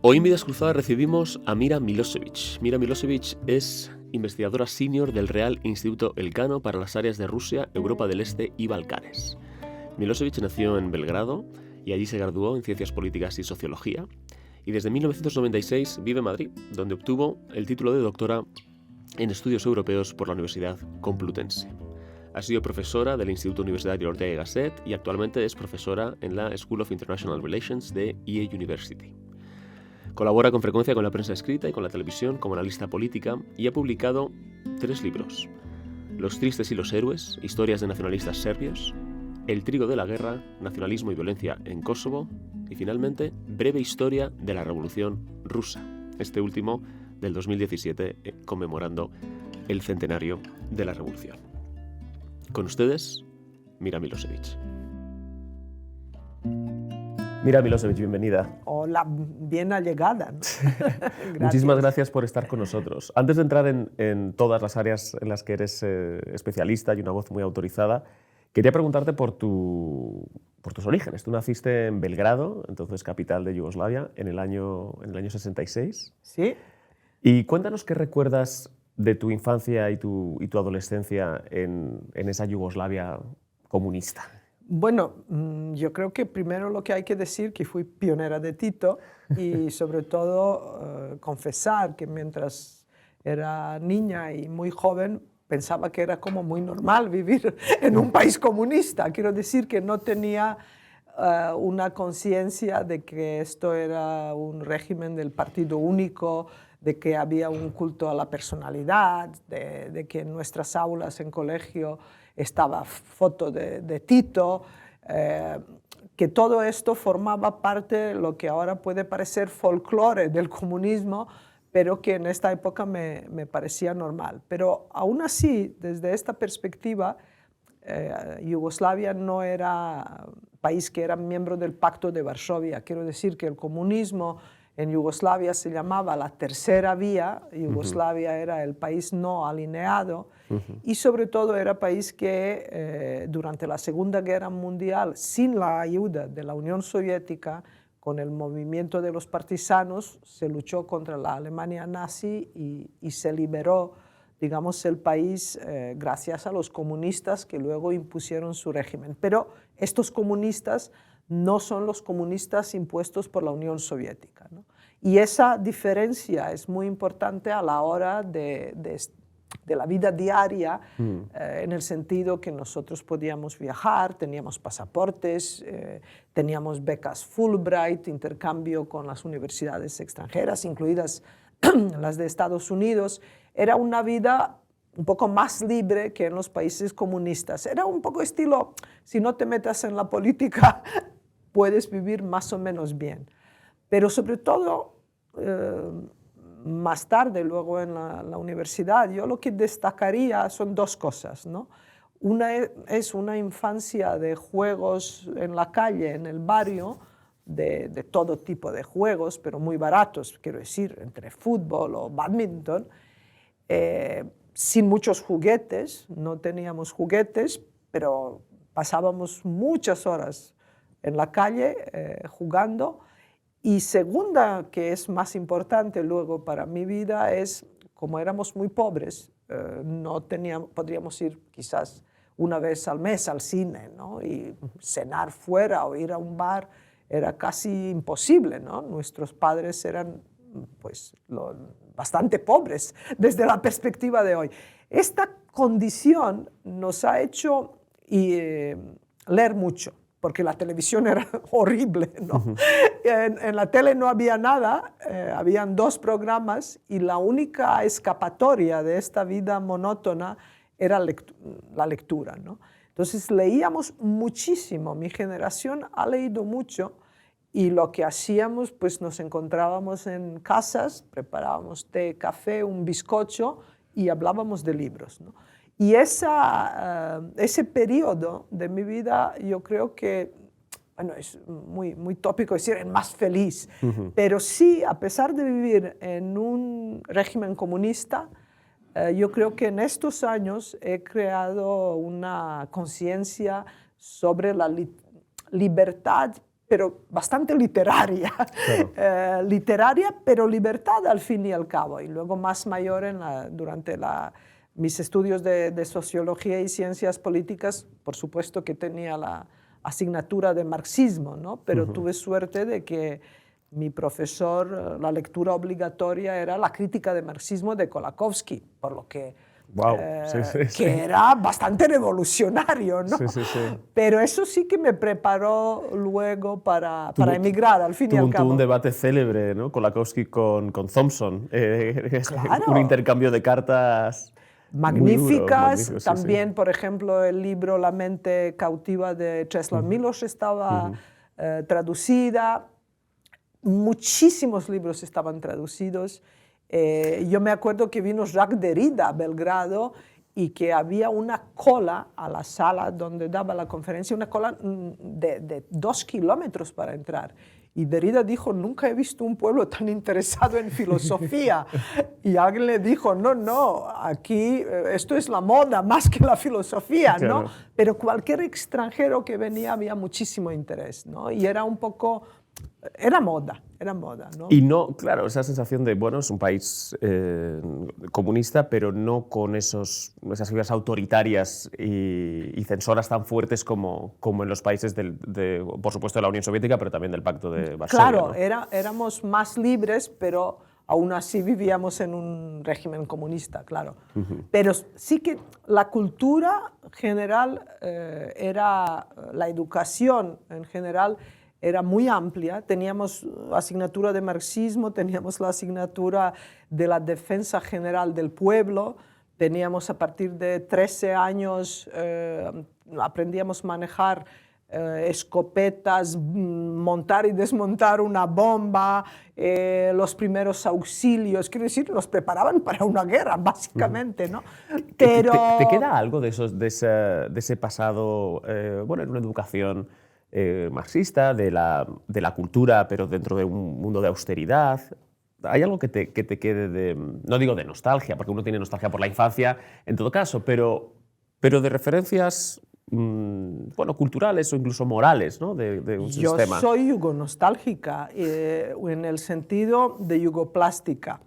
Hoy en Vidas Cruzadas recibimos a Mira Milosevic. Mira Milosevic es investigadora senior del Real Instituto Elcano para las áreas de Rusia, Europa del Este y Balcanes. Milosevic nació en Belgrado y allí se graduó en Ciencias Políticas y Sociología, y desde 1996 vive en Madrid, donde obtuvo el título de doctora en Estudios Europeos por la Universidad Complutense. Ha sido profesora del Instituto Universitario Ortega y Gasset y actualmente es profesora en la School of International Relations de EA University. Colabora con frecuencia con la prensa escrita y con la televisión como analista política y ha publicado 3 libros: Los tristes y los héroes, historias de nacionalistas serbios; El trigo de la guerra, nacionalismo y violencia en Kosovo; y finalmente, Breve historia de la Revolución Rusa, este último del 2017, conmemorando el centenario de la Revolución. Con ustedes, Mira Milosevic. Mira Milosevic, bienvenida. Hola, bien allegada, ¿no? Muchísimas gracias por estar con nosotros. Antes de entrar en todas las áreas en las que eres especialista y una voz muy autorizada, quería preguntarte por tus orígenes. Tú naciste en Belgrado, entonces capital de Yugoslavia, en el año 66. Sí. Y cuéntanos qué recuerdas de tu infancia y tu adolescencia en esa Yugoslavia comunista. Bueno, yo creo que primero lo que hay que decir que fui pionera de Tito y sobre todo confesar que mientras era niña y muy joven pensaba que era como muy normal vivir en un país comunista. Quiero decir que no tenía una conciencia de que esto era un régimen del partido único, de que había un culto a la personalidad, de que en nuestras aulas en colegio estaba foto de Tito, que todo esto formaba parte de lo que ahora puede parecer folclore del comunismo, pero que en esta época me parecía normal. Pero aún así, desde esta perspectiva, Yugoslavia no era país que era miembro del Pacto de Varsovia. Quiero decir que el comunismo en Yugoslavia se llamaba la tercera vía. Yugoslavia era el país no alineado y sobre todo era país que durante la Segunda Guerra Mundial, sin la ayuda de la Unión Soviética, con el movimiento de los partisanos, se luchó contra la Alemania nazi y se liberó, digamos, el país gracias a los comunistas que luego impusieron su régimen. Pero estos comunistas no son los comunistas impuestos por la Unión Soviética, ¿no? Y esa diferencia es muy importante a la hora de la vida diaria, en el sentido que nosotros podíamos viajar, teníamos pasaportes, teníamos becas Fulbright, intercambio con las universidades extranjeras, incluidas las de Estados Unidos. Era una vida un poco más libre que en los países comunistas. Era un poco estilo, si no te metas en la política, puedes vivir más o menos bien. Pero sobre todo, más tarde, luego en la universidad, yo lo que destacaría son 2 cosas, ¿no? Una es una infancia de juegos en la calle, en el barrio, de todo tipo de juegos, pero muy baratos, quiero decir, entre fútbol o badminton, sin muchos juguetes, no teníamos juguetes, pero pasábamos muchas horas en la calle jugando. Y segunda, que es más importante luego para mi vida, es como éramos muy pobres, podríamos ir quizás una vez al mes al cine, ¿no? Y cenar fuera o ir a un bar era casi imposible, ¿no? Nuestros padres eran pues, bastante pobres desde la perspectiva de hoy. Esta condición nos ha hecho leer mucho, porque la televisión era horrible, ¿no? En la tele no había nada, habían 2 programas y la única escapatoria de esta vida monótona era la lectura, ¿no? Entonces leíamos muchísimo, mi generación ha leído mucho y lo que hacíamos, pues nos encontrábamos en casas, preparábamos té, café, un bizcocho y hablábamos de libros, ¿no? Y ese periodo de mi vida yo creo que, bueno, es muy tópico decir el más feliz, pero sí, a pesar de vivir en un régimen comunista, yo creo que en estos años he creado una conciencia sobre la libertad pero bastante literaria. Claro. Literaria, pero libertad al fin y al cabo. Y luego más mayor durante mis estudios de sociología y ciencias políticas, por supuesto que tenía la asignatura de marxismo, ¿no? Pero tuve suerte de que mi profesor, la lectura obligatoria era la crítica de marxismo de Kolakowski, por lo que, Wow. Sí. que era bastante revolucionario, ¿no? Sí. Pero eso sí que me preparó luego para emigrar, al fin y al cabo. Tuvo un debate célebre, ¿no? Kolakowski con Thompson. Claro. Un intercambio de cartas magníficas. Magnífico, También, sí. por ejemplo, el libro La mente cautiva de Czesław Miłosz estaba traducida. Muchísimos libros estaban traducidos. Yo me acuerdo que vino Jacques Derrida a Belgrado y que había una cola a la sala donde daba la conferencia, una cola de 2 kilómetros para entrar. Y Derrida dijo, nunca he visto un pueblo tan interesado en filosofía. Y alguien le dijo, no, aquí esto es la moda más que la filosofía, claro. ¿no? Pero cualquier extranjero que venía había muchísimo interés, ¿no? Y era un poco... Era moda, ¿no? Y no, claro, esa sensación de, bueno, es un país comunista, pero no con esas figuras autoritarias y censoras tan fuertes como en los países, por supuesto, de la Unión Soviética, pero también del Pacto de Varsovia. Claro, ¿no? éramos más libres, pero aún así vivíamos en un régimen comunista, claro. Pero sí que la cultura general la educación en general era muy amplia. Teníamos asignatura de marxismo, teníamos la asignatura de la defensa general del pueblo, teníamos a partir de 13 años, aprendíamos a manejar escopetas, montar y desmontar una bomba, los primeros auxilios, quiero decir, nos preparaban para una guerra, básicamente, ¿no? Pero... ¿Te queda algo de ese pasado, bueno, en una educación marxista, de la cultura, pero dentro de un mundo de austeridad? ¿Hay algo que te quede no digo de nostalgia, porque uno tiene nostalgia por la infancia, en todo caso, pero de referencias, bueno, culturales o incluso morales, ¿no? de un sistema? Yo soy yugonostálgica en el sentido de Yugoplástica.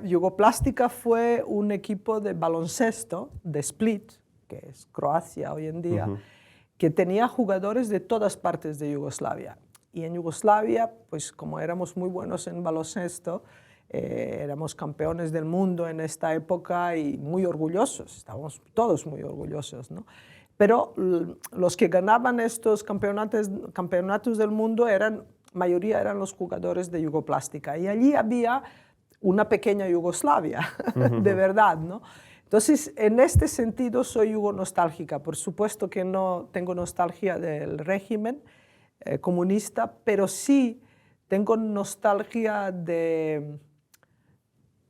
Yugoplástica fue un equipo de baloncesto de Split, que es Croacia hoy en día, que tenía jugadores de todas partes de Yugoslavia. Y en Yugoslavia, pues como éramos muy buenos en baloncesto, éramos campeones del mundo en esta época y muy orgullosos, estábamos todos muy orgullosos, ¿no? Pero los que ganaban estos campeonatos del mundo, mayoría eran los jugadores de Yugoplástica. Y allí había una pequeña Yugoslavia, de verdad, ¿no? Entonces, en este sentido soy yugonostálgica. Por supuesto que no tengo nostalgia del régimen comunista, pero sí tengo nostalgia de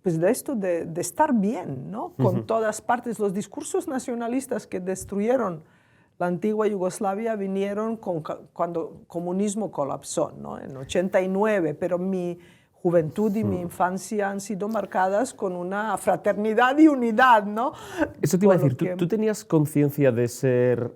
esto, de estar bien, ¿no? Con todas partes. Los discursos nacionalistas que destruyeron la antigua Yugoslavia vinieron cuando el comunismo colapsó, ¿no? En 89, pero mi juventud y mi infancia han sido marcadas con una fraternidad y unidad, ¿no? Eso te iba a decir, ¿tú tenías conciencia de ser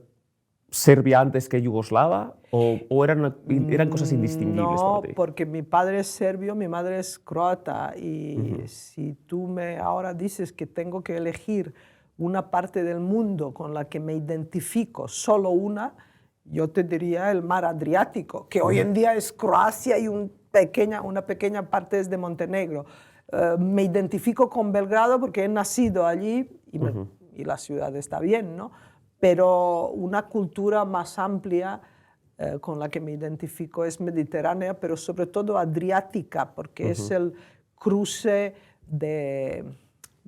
Serbia antes que yugoslava o eran cosas indistinguibles no, para ti? Porque mi padre es serbio, mi madre es croata y si tú ahora dices que tengo que elegir una parte del mundo con la que me identifico, solo una, yo te diría el mar Adriático, que hoy en día es Croacia y una pequeña parte es de Montenegro. Me identifico con Belgrado porque he nacido allí y la ciudad está bien, ¿no? Pero una cultura más amplia con la que me identifico es mediterránea, pero sobre todo adriática, porque es el cruce de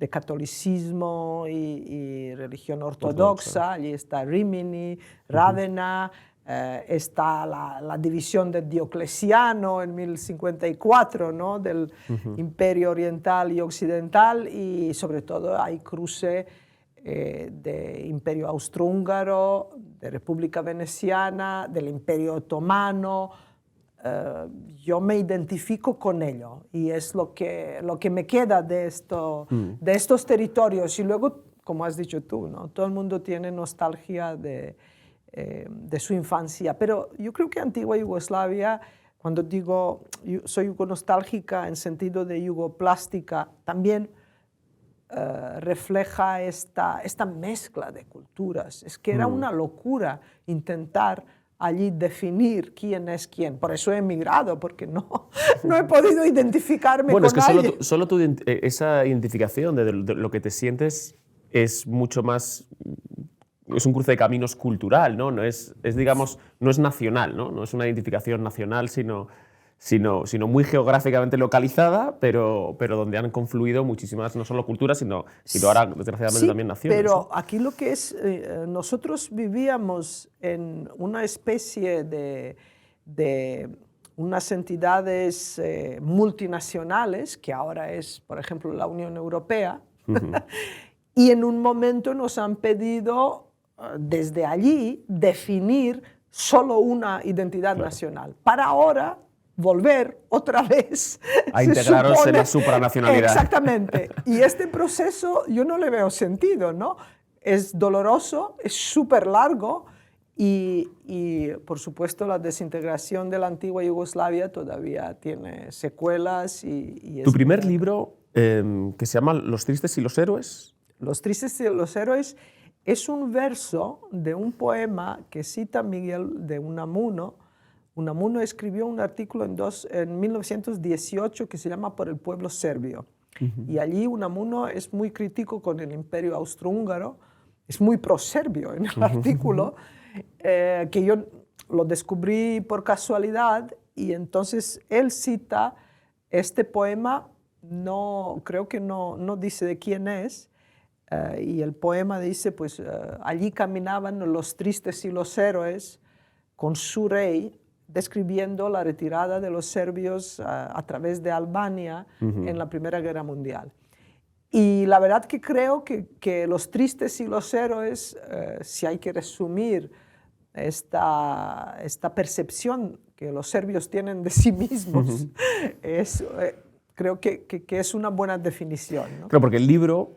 catolicismo y religión ortodoxa. Allí está Rimini, Rávena, está la división de Diocleciano en 1054, ¿no? Del Imperio Oriental y Occidental, y sobre todo hay cruce de Imperio Austrohúngaro, de República Veneciana, del Imperio Otomano. Yo me identifico con ello y es lo que me queda de estos territorios. Y luego, como has dicho tú, ¿no? Todo el mundo tiene nostalgia de de su infancia. Pero yo creo que antigua Yugoslavia, cuando digo soy yugonostálgica en sentido de yugoplástica, también refleja esta mezcla de culturas. Es que era una locura intentar allí definir quién es quién. Por eso he emigrado, porque no he podido identificarme con es que alguien. solo esa identificación de lo que te sientes es mucho más... Es un cruce de caminos cultural, ¿no? No es digamos, no es nacional, ¿no? No es una identificación nacional, sino muy geográficamente localizada, pero donde han confluido muchísimas, no solo culturas, sino ahora, desgraciadamente, Sí, también naciones. pero ¿no? aquí lo que es, nosotros vivíamos en una especie de unas entidades multinacionales, que ahora es, por ejemplo, la Unión Europea, y en un momento nos han pedido desde allí definir solo una identidad nacional. Para ahora volver otra vez a integraros en la supranacionalidad. Exactamente. Y este proceso yo no le veo sentido, ¿no? Es doloroso, es súper largo y, por supuesto, la desintegración de la antigua Yugoslavia todavía tiene secuelas. Tu primer libro, que se llama Los tristes y los héroes. Los tristes y los héroes es un verso de un poema que cita Miguel de Unamuno. Unamuno escribió un artículo en 1918 que se llama Por el pueblo serbio. Y allí Unamuno es muy crítico con el imperio austrohúngaro, es muy pro-serbio en el artículo, que yo lo descubrí por casualidad y entonces él cita este poema, creo que no dice de quién es, y el poema dice, pues allí caminaban los tristes y los héroes con su rey, describiendo la retirada de los serbios a través de Albania en la Primera Guerra Mundial. Y la verdad que creo que los tristes y los héroes, si hay que resumir esta percepción que los serbios tienen de sí mismos, creo que es una buena definición, ¿no? Claro, porque el libro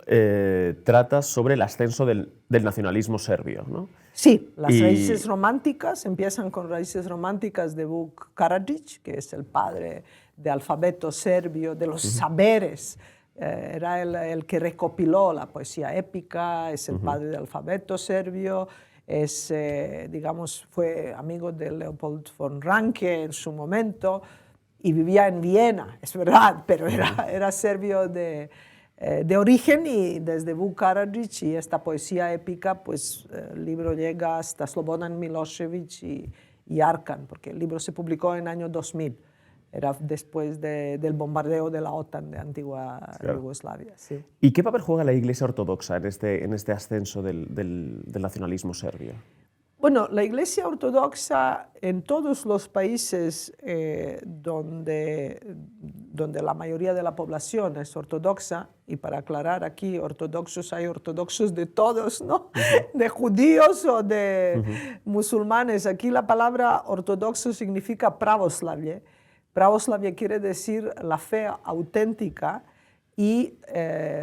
trata sobre el ascenso del nacionalismo serbio, ¿no? Sí, las raíces románticas empiezan con raíces románticas de Vuk Karadžić, que es el padre del alfabeto serbio, de los saberes. Era el que recopiló la poesía épica, es el padre del alfabeto serbio, fue amigo de Leopold von Ranke en su momento y vivía en Viena, es verdad, pero era serbio de origen, y desde Vuk Karadžić y esta poesía épica, pues el libro llega hasta Slobodan Milošević y Arkan, porque el libro se publicó en el año 2000. Era después del bombardeo de la OTAN de antigua Yugoslavia. Sí. ¿Y qué papel juega la Iglesia Ortodoxa en este ascenso del nacionalismo serbio? Bueno, la Iglesia Ortodoxa en todos los países donde la mayoría de la población es ortodoxa, y para aclarar aquí, ortodoxos hay ortodoxos de todos, ¿no? De judíos o de musulmanes. Aquí la palabra ortodoxo significa pravoslavlje. Pravoslavlje quiere decir la fe auténtica, y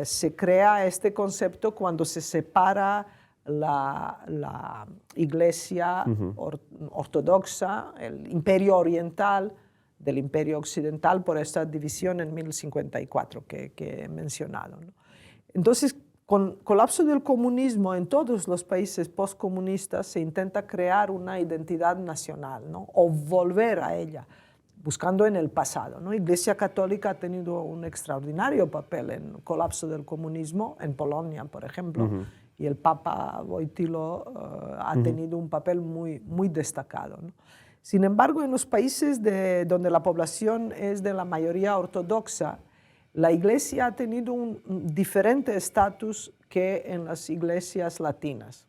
se crea este concepto cuando se separa la Iglesia ortodoxa, el Imperio Oriental, del Imperio Occidental, por esta división en 1054 que he mencionado, ¿no? Entonces, con el colapso del comunismo en todos los países postcomunistas se intenta crear una identidad nacional, ¿no? O volver a ella, buscando en el pasado, ¿no? La Iglesia Católica ha tenido un extraordinario papel en el colapso del comunismo, en Polonia, por ejemplo, y el Papa Wojtyła ha tenido un papel muy destacado, ¿no? Sin embargo, en los países donde la población es de la mayoría ortodoxa, la Iglesia ha tenido un diferente estatus que en las iglesias latinas.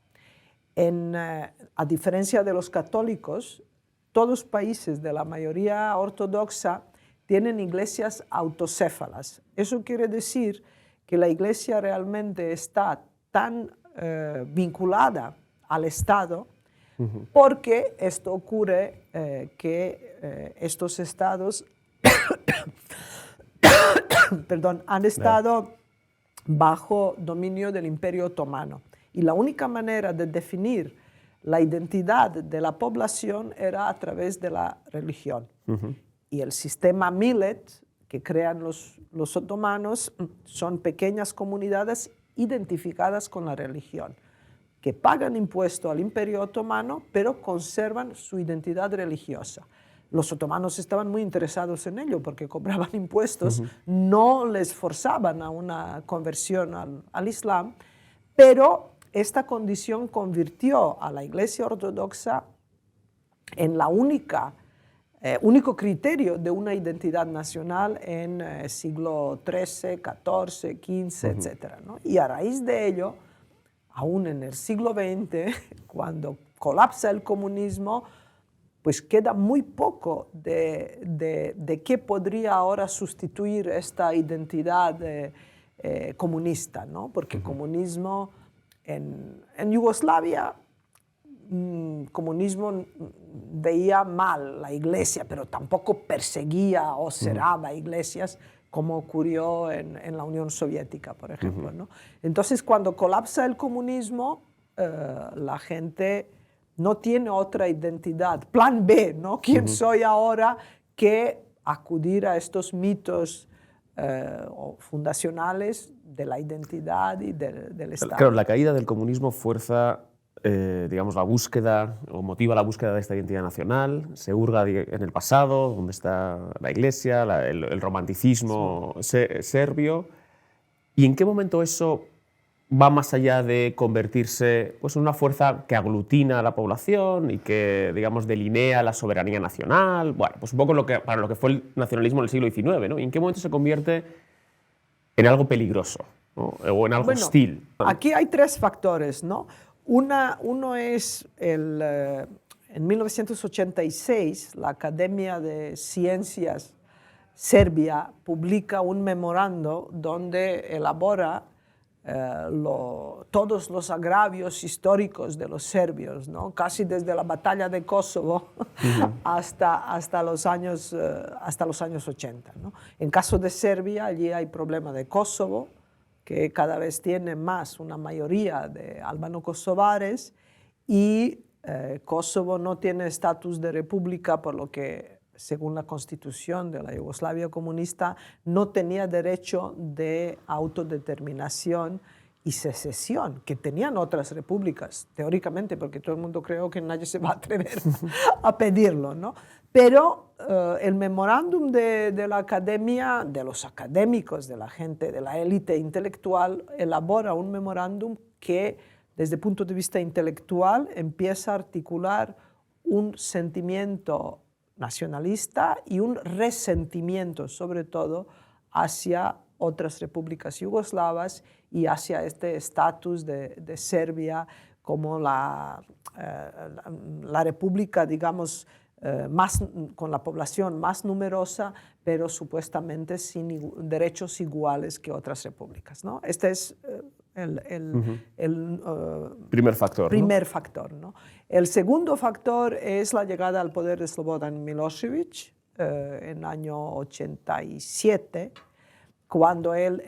A diferencia de los católicos, todos los países de la mayoría ortodoxa tienen iglesias autocéfalas. Eso quiere decir que la Iglesia realmente está tan vinculada al Estado, porque esto ocurre que estos estados han estado bajo dominio del Imperio Otomano. Y la única manera de definir la identidad de la población era a través de la religión. Y el sistema Millet que crean los otomanos son pequeñas comunidades identificadas con la religión, que pagan impuesto al Imperio Otomano, pero conservan su identidad religiosa. Los otomanos estaban muy interesados en ello porque cobraban impuestos, no les forzaban a una conversión al Islam, pero esta condición convirtió a la Iglesia Ortodoxa en la único criterio de una identidad nacional en siglo XIII, XIV, XV, etc., ¿no? Y a raíz de ello, aún en el siglo XX, cuando colapsa el comunismo, pues queda muy poco de qué podría ahora sustituir esta identidad comunista, ¿no? Porque el comunismo en Yugoslavia, comunismo veía mal la iglesia, pero tampoco perseguía o cerraba iglesias, como ocurrió en la Unión Soviética, por ejemplo, ¿no? Entonces, cuando colapsa el comunismo, la gente no tiene otra identidad, plan B, ¿no? ¿Quién soy ahora? Que acudir a estos mitos fundacionales de la identidad y del Estado. Claro, la caída del comunismo fuerza, digamos, la búsqueda, o motiva la búsqueda de esta identidad nacional, se hurga en el pasado, donde está la iglesia, el romanticismo serbio. ¿Y en qué momento eso va más allá de convertirse, pues, en una fuerza que aglutina a la población y que, digamos, delinea la soberanía nacional? Bueno, pues un poco para lo que fue el nacionalismo en el siglo XIX, ¿no? ¿Y en qué momento se convierte en algo peligroso, ¿no? O en algo hostil? Aquí hay tres factores, ¿no? Uno es en 1986 la Academia de Ciencias Serbia publica un memorando donde elabora todos los agravios históricos de los serbios, ¿no? Casi desde la batalla de Kosovo hasta los años 80, ¿no? En caso de Serbia, allí hay problema de Kosovo, que cada vez tiene más una mayoría de albano-kosovares, y Kosovo no tiene estatus de república, por lo que, según la constitución de la Yugoslavia comunista, no tenía derecho de autodeterminación y secesión, que tenían otras repúblicas, teóricamente, porque todo el mundo cree que nadie se va a atrever a pedirlo, ¿no? Pero el memorándum de la academia, de los académicos, de la gente, de la élite intelectual, elabora un memorándum que, desde el punto de vista intelectual, empieza a articular un sentimiento nacionalista y un resentimiento, sobre todo, hacia otras repúblicas yugoslavas y hacia este estatus de Serbia como la república, digamos, con la población más numerosa, pero supuestamente sin derechos iguales que otras repúblicas, ¿no? Este es el primer factor. Primer factor, ¿no? El segundo factor es la llegada al poder de Slobodan Milošević en el año 87, cuando él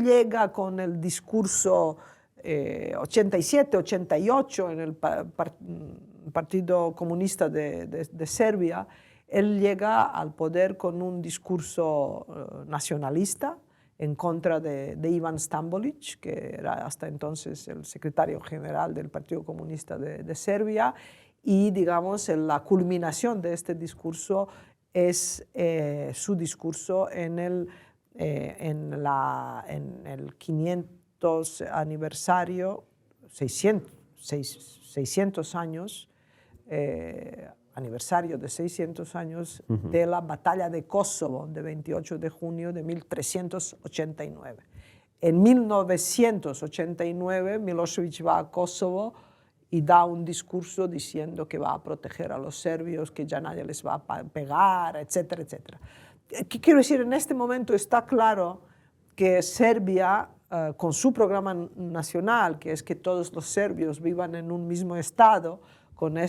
llega con el discurso 87-88 en el Partido Comunista de Serbia. Él llega al poder con un discurso nacionalista en contra de Ivan Stambolić, que era hasta entonces el secretario general del Partido Comunista de Serbia, y, digamos, la culminación de este discurso es su discurso en el 500 aniversario, 600 años, aniversario de 600 años de la batalla de Kosovo, de 28 de junio de 1389. En 1989, Milošević va a Kosovo y da un discurso diciendo que va a proteger a los serbios, que ya nadie les va a pegar, etcétera, etcétera. ¿Qué quiero decir? En este momento está claro que Serbia, con su programa nacional, que es que todos los serbios vivan en un mismo estado, con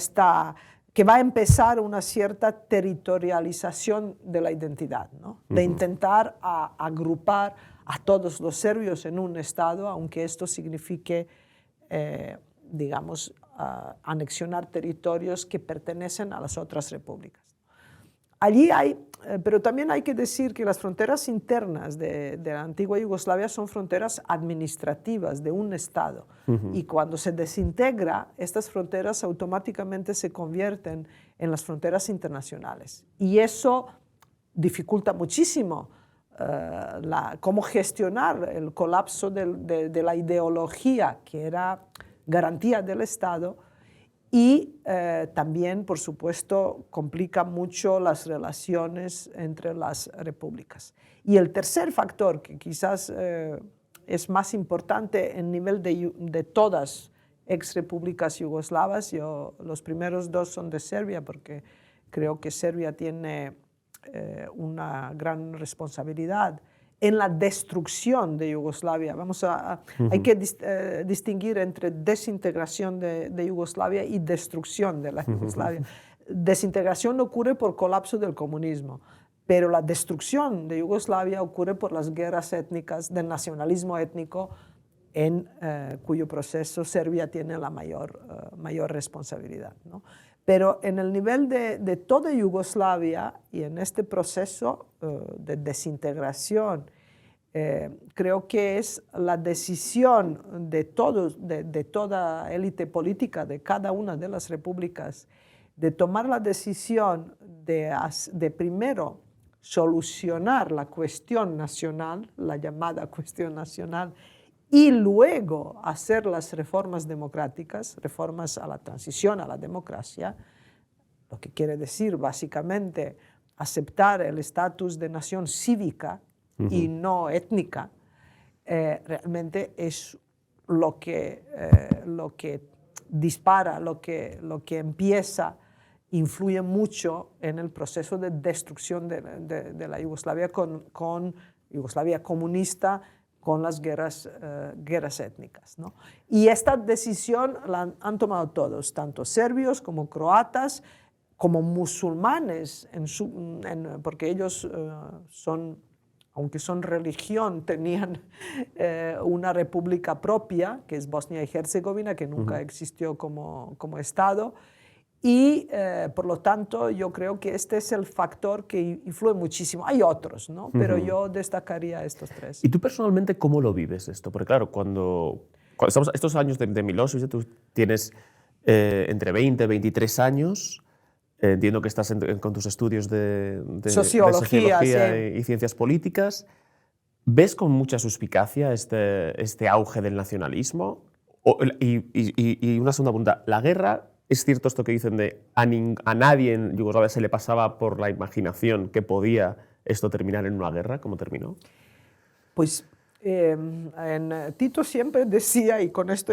que va a empezar una cierta territorialización de la identidad, ¿no? De intentar agrupar a todos los serbios en un estado, aunque esto signifique digamos, anexionar territorios que pertenecen a las otras repúblicas. Allí hay, pero también hay que decir que las fronteras internas de la antigua Yugoslavia son fronteras administrativas de un Estado. Y cuando se desintegra, estas fronteras automáticamente se convierten en las fronteras internacionales. Y eso dificulta muchísimo cómo gestionar el colapso de la ideología que era garantía del Estado. Y también, por supuesto, complica mucho las relaciones entre las repúblicas. Y el tercer factor, que quizás es más importante en nivel de todas exrepúblicas yugoslavas, los primeros dos son de Serbia, porque creo que Serbia tiene una gran responsabilidad en la destrucción de Yugoslavia. Hay que distinguir entre desintegración de Yugoslavia y destrucción de la Yugoslavia. Desintegración ocurre por colapso del comunismo, pero la destrucción de Yugoslavia ocurre por las guerras étnicas, del nacionalismo étnico, en cuyo proceso Serbia tiene la mayor responsabilidad, ¿no? Pero en el nivel de toda Yugoslavia y en este proceso de desintegración, creo que es la decisión de toda élite política de cada una de las repúblicas de tomar la decisión de primero solucionar la cuestión nacional, la llamada cuestión nacional, y luego hacer las reformas democráticas, reformas a la transición a la democracia, lo que quiere decir básicamente aceptar el estatus de nación cívica y no étnica, realmente es lo que dispara, lo que empieza, influye mucho en el proceso de destrucción de la Yugoslavia con Yugoslavia comunista, con las guerras étnicas, ¿no? Y esta decisión la han tomado todos, tanto serbios como croatas, como musulmanes, porque ellos aunque son religión, tenían una república propia, que es Bosnia y Herzegovina, que nunca existió como Estado. Y, por lo tanto, yo creo que este es el factor que influye muchísimo. Hay otros, ¿no? Pero yo destacaría estos tres. ¿Y tú personalmente cómo lo vives esto? Porque claro, cuando estamos estos años de Milosevic, tú tienes entre 20 y 23 años, entiendo que estás con tus estudios de sociología sí. y ciencias políticas. ¿Ves con mucha suspicacia este auge del nacionalismo? Y una segunda pregunta, ¿la guerra... ¿Es cierto esto que dicen de a nadie en Yugoslavia se le pasaba por la imaginación que podía esto terminar en una guerra, como terminó? Pues Tito siempre decía, y con esto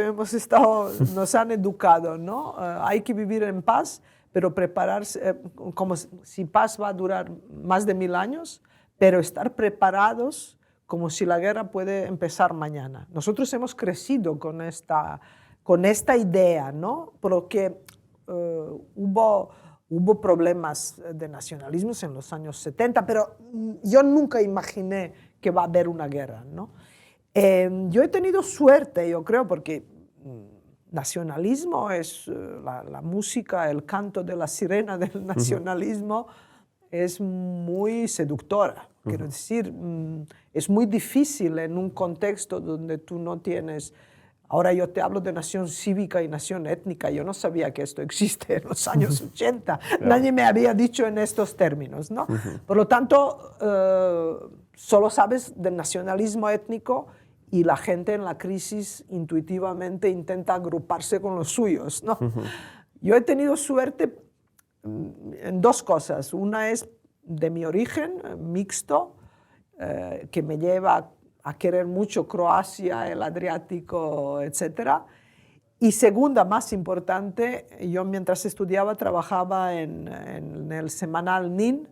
nos han educado, ¿no? Hay que vivir en paz, pero prepararse, como si paz va a durar más de 1000 años, pero estar preparados como si la guerra puede empezar mañana. Nosotros hemos crecido con esta idea, ¿no? Porque hubo problemas de nacionalismos en los años 70, pero yo nunca imaginé que va a haber una guerra, ¿no? Yo he tenido suerte, yo creo, porque nacionalismo es la música, el canto de la sirena del nacionalismo es muy seductora. Quiero decir, es muy difícil en un contexto donde tú no tienes... Ahora yo te hablo de nación cívica y nación étnica. Yo no sabía que esto existe en los años 80. Nadie me había dicho en estos términos, ¿no? Por lo tanto, solo sabes del nacionalismo étnico y la gente en la crisis intuitivamente intenta agruparse con los suyos, ¿no? Yo he tenido suerte en dos cosas. Una es de mi origen mixto, que me lleva a querer mucho Croacia, el Adriático, etc. Y segunda, más importante, yo mientras estudiaba trabajaba en el semanal NIN,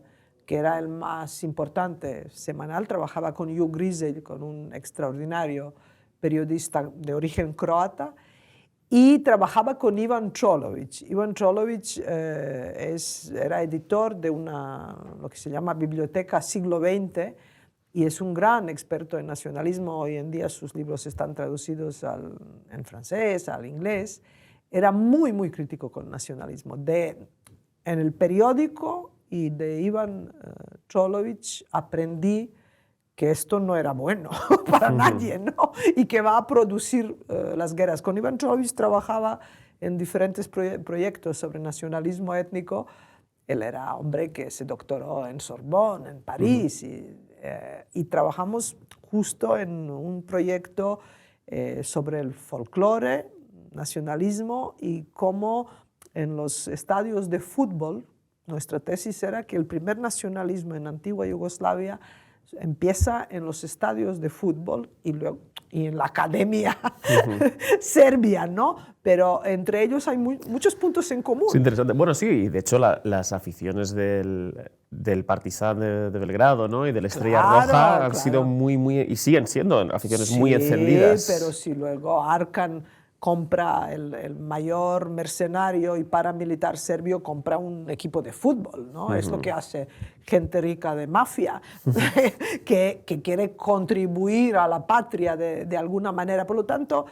que era el más importante semanal. Trabajaba con Ju Grizelj, con un extraordinario periodista de origen croata, y trabajaba con Ivan Čolović. Ivan Čolović era editor de lo que se llama Biblioteca Siglo XX, y es un gran experto en nacionalismo. Hoy en día sus libros están traducidos en francés, al inglés. Era muy, muy crítico con el nacionalismo. En el periódico y de Ivan Čolović aprendí que esto no era bueno para nadie, ¿no? Y que va a producir las guerras. Con Ivan Čolović trabajaba en diferentes proyectos sobre nacionalismo étnico. Él era hombre que se doctoró en Sorbonne, en París, y trabajamos justo en un proyecto sobre el folclore, nacionalismo y cómo en los estadios de fútbol, nuestra tesis era que el primer nacionalismo en antigua Yugoslavia empieza en los estadios de fútbol y en la academia serbia, ¿no? Pero entre ellos hay muchos puntos en común. Es interesante. Bueno, sí, y de hecho las aficiones del Partizan de Belgrado, ¿no? Y de la Estrella Roja han sido muy, y siguen siendo aficiones muy encendidas. Sí, pero si luego Arkan compra el mayor mercenario y paramilitar serbio, compra un equipo de fútbol, ¿no? Es lo que hace gente rica de mafia, que quiere contribuir a la patria de alguna manera. Por lo tanto,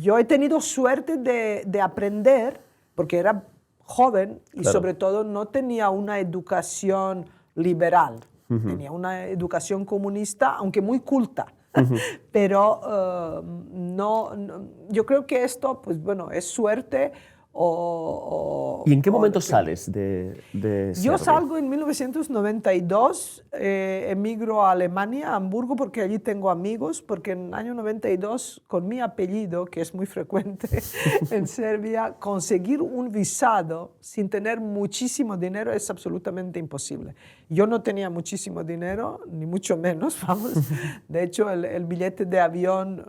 yo he tenido suerte de aprender, porque era joven y sobre todo no tenía una educación liberal, tenía una educación comunista, aunque muy culta. Pero yo creo que esto, pues bueno, es suerte ¿Y en qué momento sales de Serbia? Yo salgo en 1992, emigro a Alemania, a Hamburgo, porque allí tengo amigos, porque en el año 92, con mi apellido, que es muy frecuente en Serbia, conseguir un visado sin tener muchísimo dinero es absolutamente imposible. Yo no tenía muchísimo dinero, ni mucho menos, vamos. De hecho, el billete de avión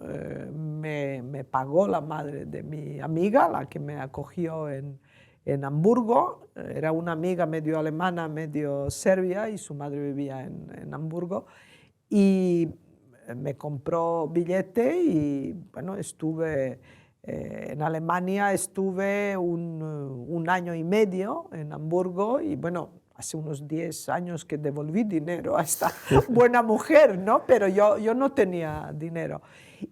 me pagó la madre de mi amiga, la que me acogió en Hamburgo. Era una amiga medio alemana, medio serbia, y su madre vivía en Hamburgo. Y me compró billete y, bueno, estuve en Alemania, estuve un año y medio en Hamburgo y, bueno, hace unos 10 años que devolví dinero a esta buena mujer, ¿no? Pero yo no tenía dinero.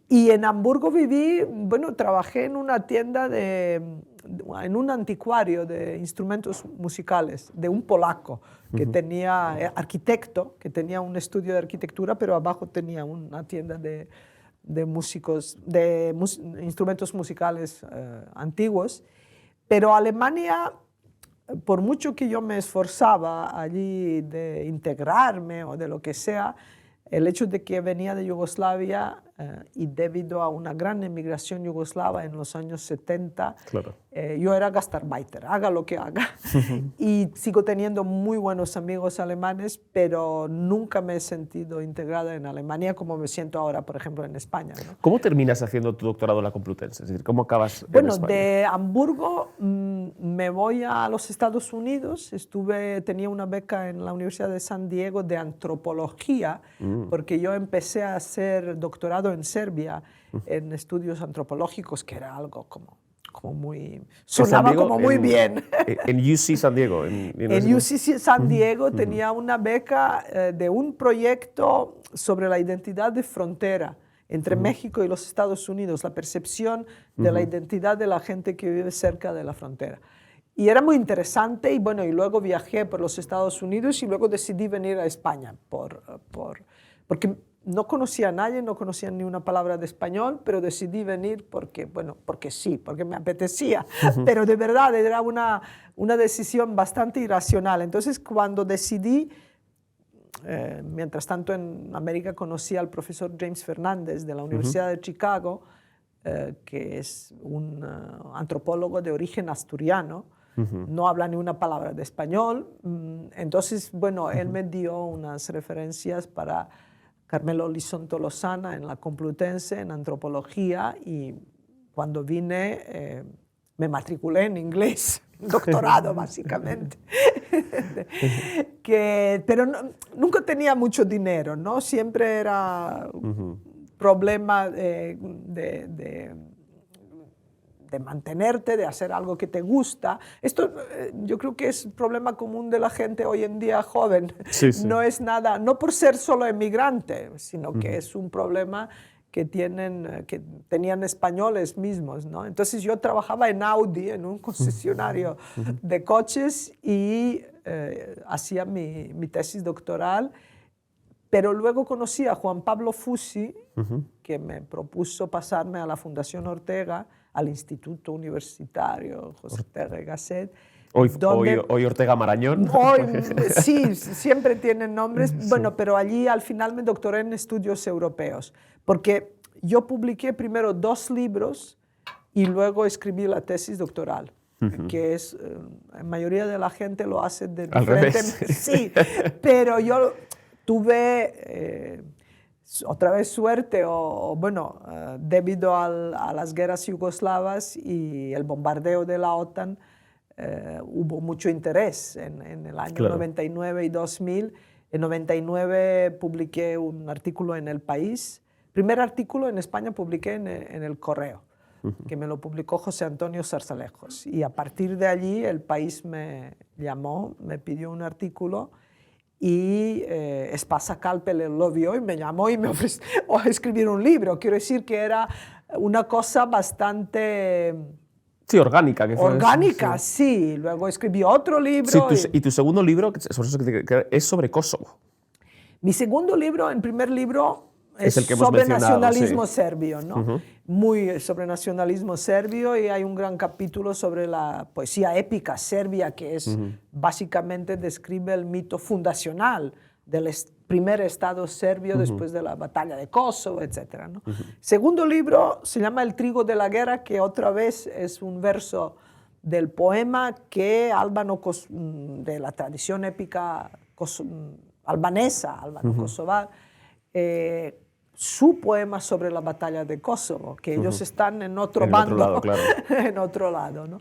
Y en Hamburgo viví, bueno, trabajé en una tienda en un anticuario de instrumentos musicales de un polaco que tenía, arquitecto, que tenía un estudio de arquitectura, pero abajo tenía una tienda de instrumentos musicales antiguos. Pero Alemania, por mucho que yo me esforzaba allí de integrarme o de lo que sea, el hecho de que venía de Yugoslavia y debido a una gran emigración yugoslava en los años 70, claro. Yo era gastarbeiter, haga lo que haga. Y sigo teniendo muy buenos amigos alemanes, pero nunca me he sentido integrada en Alemania como me siento ahora, por ejemplo, en España, ¿no? ¿Cómo terminas haciendo tu doctorado en la Complutense? Es decir, ¿cómo acabas en Bueno, España? de Hamburgo me voy a los Estados Unidos. Tenía una beca en la Universidad de San Diego de antropología, porque yo empecé a hacer doctorado en Serbia en estudios antropológicos, que era algo como muy... sonaba como muy bien. En UC San Diego. En UC San Diego tenía una beca de un proyecto sobre la identidad de frontera entre México y los Estados Unidos, la percepción de la identidad de la gente que vive cerca de la frontera. Y era muy interesante, y bueno, y luego viajé por los Estados Unidos y luego decidí venir a España, porque no conocía a nadie, no conocía ni una palabra de español, pero decidí venir porque sí, porque me apetecía. Pero de verdad era una decisión bastante irracional. Entonces, cuando decidí, mientras tanto en América conocí al profesor James Fernández de la Universidad de Chicago, que es un antropólogo de origen asturiano, no habla ni una palabra de español. Entonces, bueno, él me dio unas referencias para Carmelo Lison Tolosana en la Complutense, en antropología, y cuando vine me matriculé en inglés, doctorado básicamente. Pero nunca tenía mucho dinero, ¿no? Siempre era problema de mantenerte, de hacer algo que te gusta. Esto yo creo que es un problema común de la gente hoy en día joven. Sí, sí. No es nada, no por ser solo emigrante, sino que es un problema que tenían españoles mismos, ¿no? Entonces yo trabajaba en Audi, en un concesionario de coches, y hacía mi tesis doctoral, pero luego conocí a Juan Pablo Fusi, que me propuso pasarme a la Fundación Ortega, al Instituto Universitario José Ortega y Gasset. Hoy Ortega Marañón. Sí, siempre tienen nombres. Sí. Bueno, pero allí al final me doctoré en estudios europeos, porque yo publiqué primero 2 libros y luego escribí la tesis doctoral, que es, la mayoría de la gente lo hace de diferente. Sí, pero yo tuve otra vez suerte, debido a las guerras yugoslavas y el bombardeo de la OTAN, hubo mucho interés en el año 99 y 2000. En 99 publiqué un artículo en El País. Primer artículo en España publiqué en El Correo, que me lo publicó José Antonio Zarzalejos. Y a partir de allí El País me llamó, me pidió un artículo, y Espasa Calpe lo vio y me llamó y me ofreció a escribir un libro. Quiero decir que era una cosa bastante... Sí, orgánica. Orgánica, sí. Luego escribí otro libro. Sí, y tu segundo libro es sobre Kosovo. Mi segundo libro, el primer libro, es el que sobre nacionalismo serbio, ¿no? Muy sobre nacionalismo serbio, y hay un gran capítulo sobre la poesía épica serbia, que es básicamente describe el mito fundacional del primer Estado serbio después de la batalla de Kosovo, etc., ¿no? Segundo libro se llama El trigo de la guerra, que otra vez es un verso del poema que de la tradición épica albanesa, albano-kosovar, su poema sobre la batalla de Kosovo, que ellos están en otro bando, otro lado, claro. en otro lado, ¿no?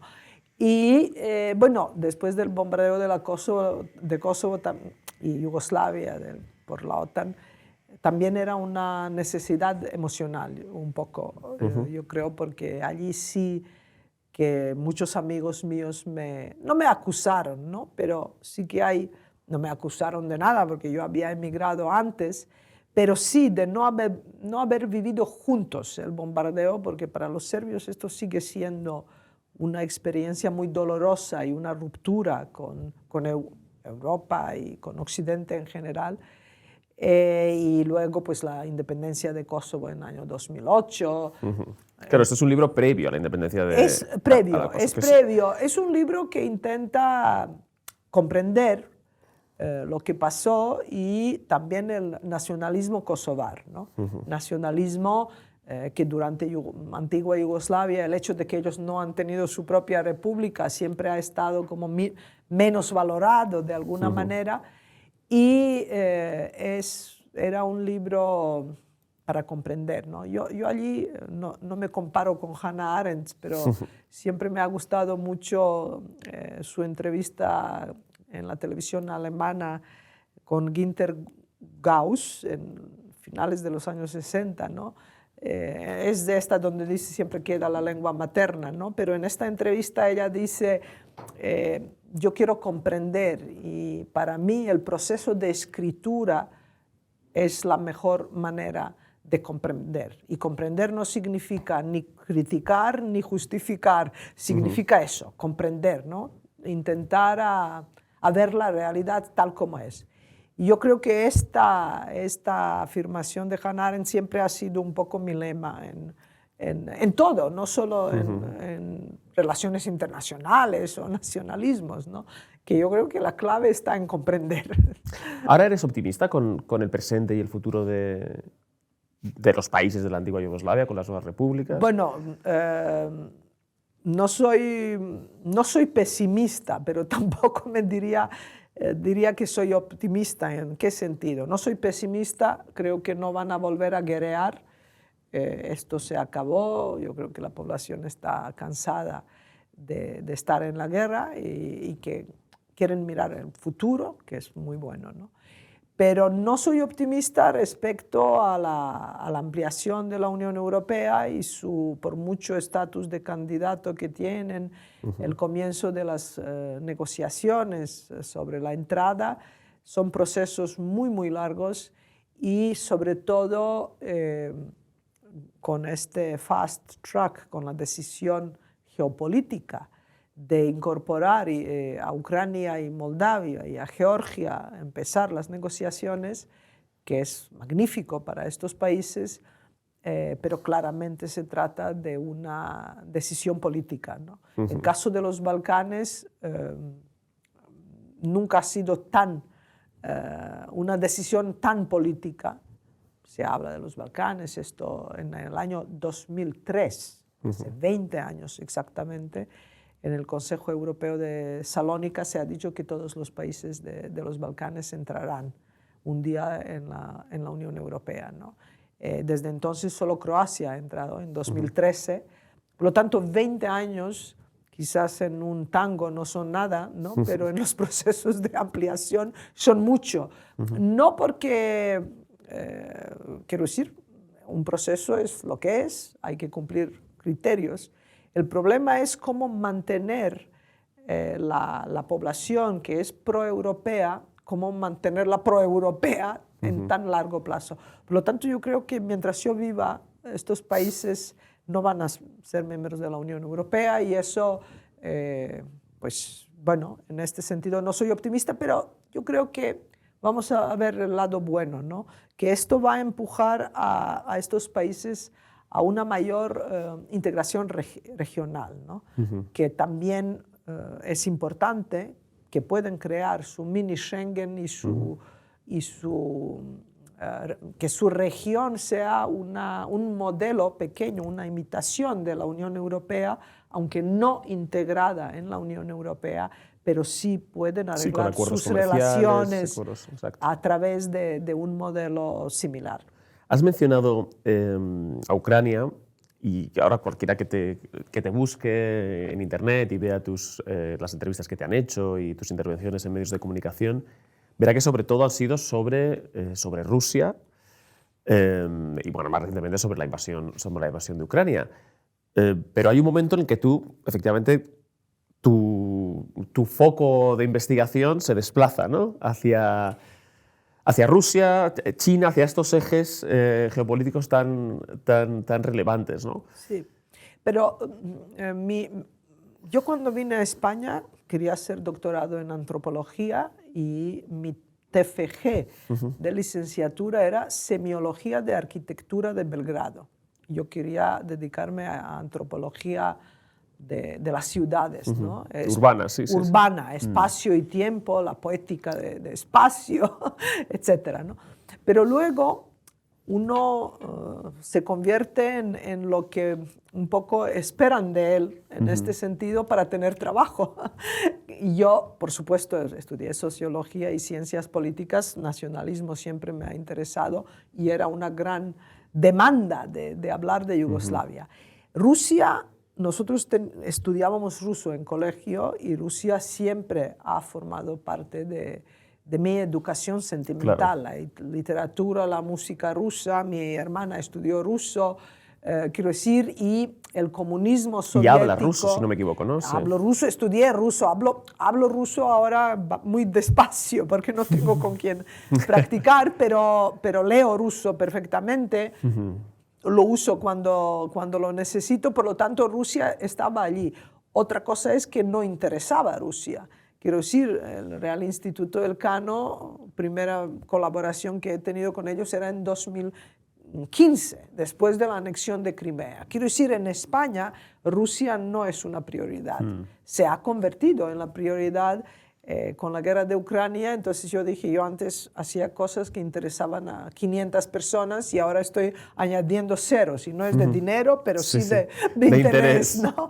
Y después del bombardeo de Kosovo y Yugoslavia por la OTAN, también era una necesidad emocional, un poco, yo creo, porque allí sí que muchos amigos míos no me acusaron, ¿no? Pero sí que no me acusaron de nada, porque yo había emigrado antes, pero sí de no haber vivido juntos el bombardeo, porque para los serbios esto sigue siendo una experiencia muy dolorosa y una ruptura con Europa y con Occidente en general. Y luego pues la independencia de Kosovo en el año 2008. Claro, este es un libro previo a la independencia de... Es previo, previo. Es un libro que intenta comprender lo que pasó, y también el nacionalismo kosovar, ¿no? Nacionalismo que durante antigua Yugoslavia, el hecho de que ellos no han tenido su propia república siempre ha estado como menos valorado de alguna manera, y era un libro para comprender, ¿no? Yo allí no me comparo con Hannah Arendt, pero siempre me ha gustado mucho su entrevista en la televisión alemana con Günter Gauss en finales de los años 60, ¿no? Es de esta donde dice siempre queda la lengua materna, ¿no? Pero en esta entrevista ella dice, yo quiero comprender, y para mí el proceso de escritura es la mejor manera de comprender. Y comprender no significa ni criticar ni justificar, significa eso, comprender, ¿no? Intentar a ver la realidad tal como es. Y yo creo que esta afirmación de Hannah Arendt siempre ha sido un poco mi lema en todo, no solo en relaciones internacionales o nacionalismos, ¿no? Que yo creo que la clave está en comprender. ¿Ahora eres optimista con el presente y el futuro de los países de la antigua Yugoslavia, con las nuevas repúblicas? Bueno, no soy pesimista, pero tampoco diría que soy optimista. ¿En qué sentido? No soy pesimista, creo que no van a volver a guerrear. Esto se acabó, yo creo que la población está cansada de estar en la guerra, y que quieren mirar el futuro, que es muy bueno, ¿no? Pero no soy optimista respecto a la ampliación de la Unión Europea y su, por mucho estatus de candidato que tienen, el comienzo de las negociaciones sobre la entrada. Son procesos muy, muy largos y sobre todo con este fast track, con la decisión geopolítica de incorporar a Ucrania y Moldavia y a Georgia, empezar las negociaciones, que es magnífico para estos países, pero claramente se trata de una decisión política, ¿no? El caso de los Balcanes nunca ha sido una decisión tan política. Se habla de los Balcanes, esto en el año 2003, hace 20 años exactamente. En el Consejo Europeo de Salónica se ha dicho que todos los países de los Balcanes entrarán un día en la Unión Europea, ¿no? Desde entonces solo Croacia ha entrado en 2013. Por lo tanto, 20 años, quizás en un tango no son nada, ¿no? Pero en los procesos de ampliación son mucho. No porque, quiero decir, un proceso es lo que es, hay que cumplir criterios. El problema es cómo mantener la población que es proeuropea, cómo mantenerla proeuropea en tan largo plazo. Por lo tanto, yo creo que mientras yo viva, estos países no van a ser miembros de la Unión Europea y eso, pues bueno, en este sentido no soy optimista, pero yo creo que vamos a ver el lado bueno, ¿no? Que esto va a empujar a estos países a una mayor integración regional, ¿no? Que también es importante, que pueden crear su mini Schengen que su región sea un modelo pequeño, una imitación de la Unión Europea, aunque no integrada en la Unión Europea, pero sí pueden arreglar sus relaciones a través de un modelo similar. Has mencionado a Ucrania y ahora cualquiera que te busque en internet y vea las entrevistas que te han hecho y tus intervenciones en medios de comunicación, verá que sobre todo han sido sobre Rusia y bueno, más recientemente sobre la invasión de Ucrania. Pero hay un momento en el que tú, efectivamente, tu foco de investigación se desplaza, ¿no? hacia Rusia, China, hacia estos ejes geopolíticos tan relevantes, ¿no? Sí, pero yo cuando vine a España quería hacer doctorado en antropología y mi TFG de licenciatura era Semiología de Arquitectura de Belgrado. Yo quería dedicarme a antropología de las ciudades, ¿no? Urbana, sí. Urbana, espacio y tiempo, la poética de espacio, etcétera, ¿no? Pero luego uno se convierte en lo que un poco esperan de él en este sentido para tener trabajo. Y yo, por supuesto, estudié sociología y ciencias políticas, nacionalismo siempre me ha interesado y era una gran demanda de hablar de Yugoslavia. Rusia, nosotros estudiábamos ruso en colegio y Rusia siempre ha formado parte de mi educación sentimental. Claro. La literatura, la música rusa, mi hermana estudió ruso, quiero decir, y el comunismo soviético. Y habla ruso, si no me equivoco, ¿no? Hablo ruso, estudié ruso, hablo ruso ahora muy despacio porque no tengo con quién practicar, pero leo ruso perfectamente. Lo uso cuando lo necesito, por lo tanto Rusia estaba allí. Otra cosa es que no interesaba a Rusia. Quiero decir, el Real Instituto del Cano, primera colaboración que he tenido con ellos era en 2015, después de la anexión de Crimea. Quiero decir, en España Rusia no es una prioridad. Se ha convertido en la prioridad con la guerra de Ucrania. Entonces yo dije, yo antes hacía cosas que interesaban a 500 personas y ahora estoy añadiendo ceros. Y no es de dinero, pero sí de interés, ¿no?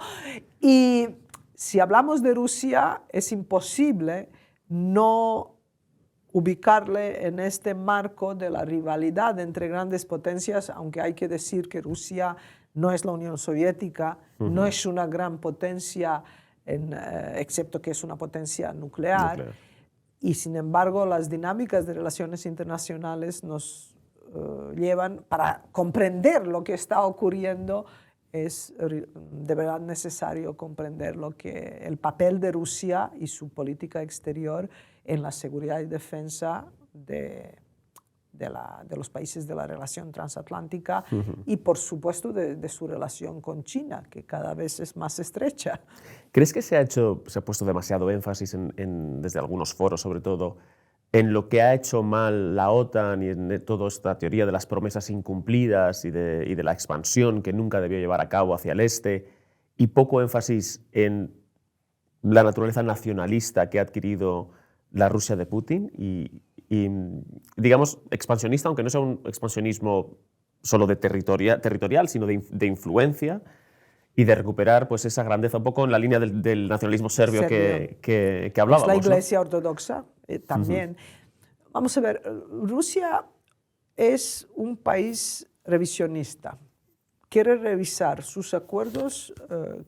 Y si hablamos de Rusia, es imposible no ubicarle en este marco de la rivalidad entre grandes potencias, aunque hay que decir que Rusia no es la Unión Soviética, no es una gran potencia, excepto que es una potencia nuclear. y sin embargo las dinámicas de relaciones internacionales nos llevan para comprender lo que está ocurriendo. Es de verdad necesario comprender el papel de Rusia y su política exterior en la seguridad y defensa de los países de la relación transatlántica y, por supuesto, de su relación con China, que cada vez es más estrecha. ¿Crees que se ha puesto demasiado énfasis desde algunos foros, sobre todo, en lo que ha hecho mal la OTAN y en toda esta teoría de las promesas incumplidas y de la expansión que nunca debió llevar a cabo hacia el este, y poco énfasis en la naturaleza nacionalista que ha adquirido la Rusia de Putin y digamos, expansionista, aunque no sea un expansionismo solo de territorial, sino de influencia y de recuperar pues, esa grandeza un poco en la línea del nacionalismo serbio que hablábamos? Es la Iglesia ortodoxa también. Vamos a ver, Rusia es un país revisionista. Quiere revisar sus acuerdos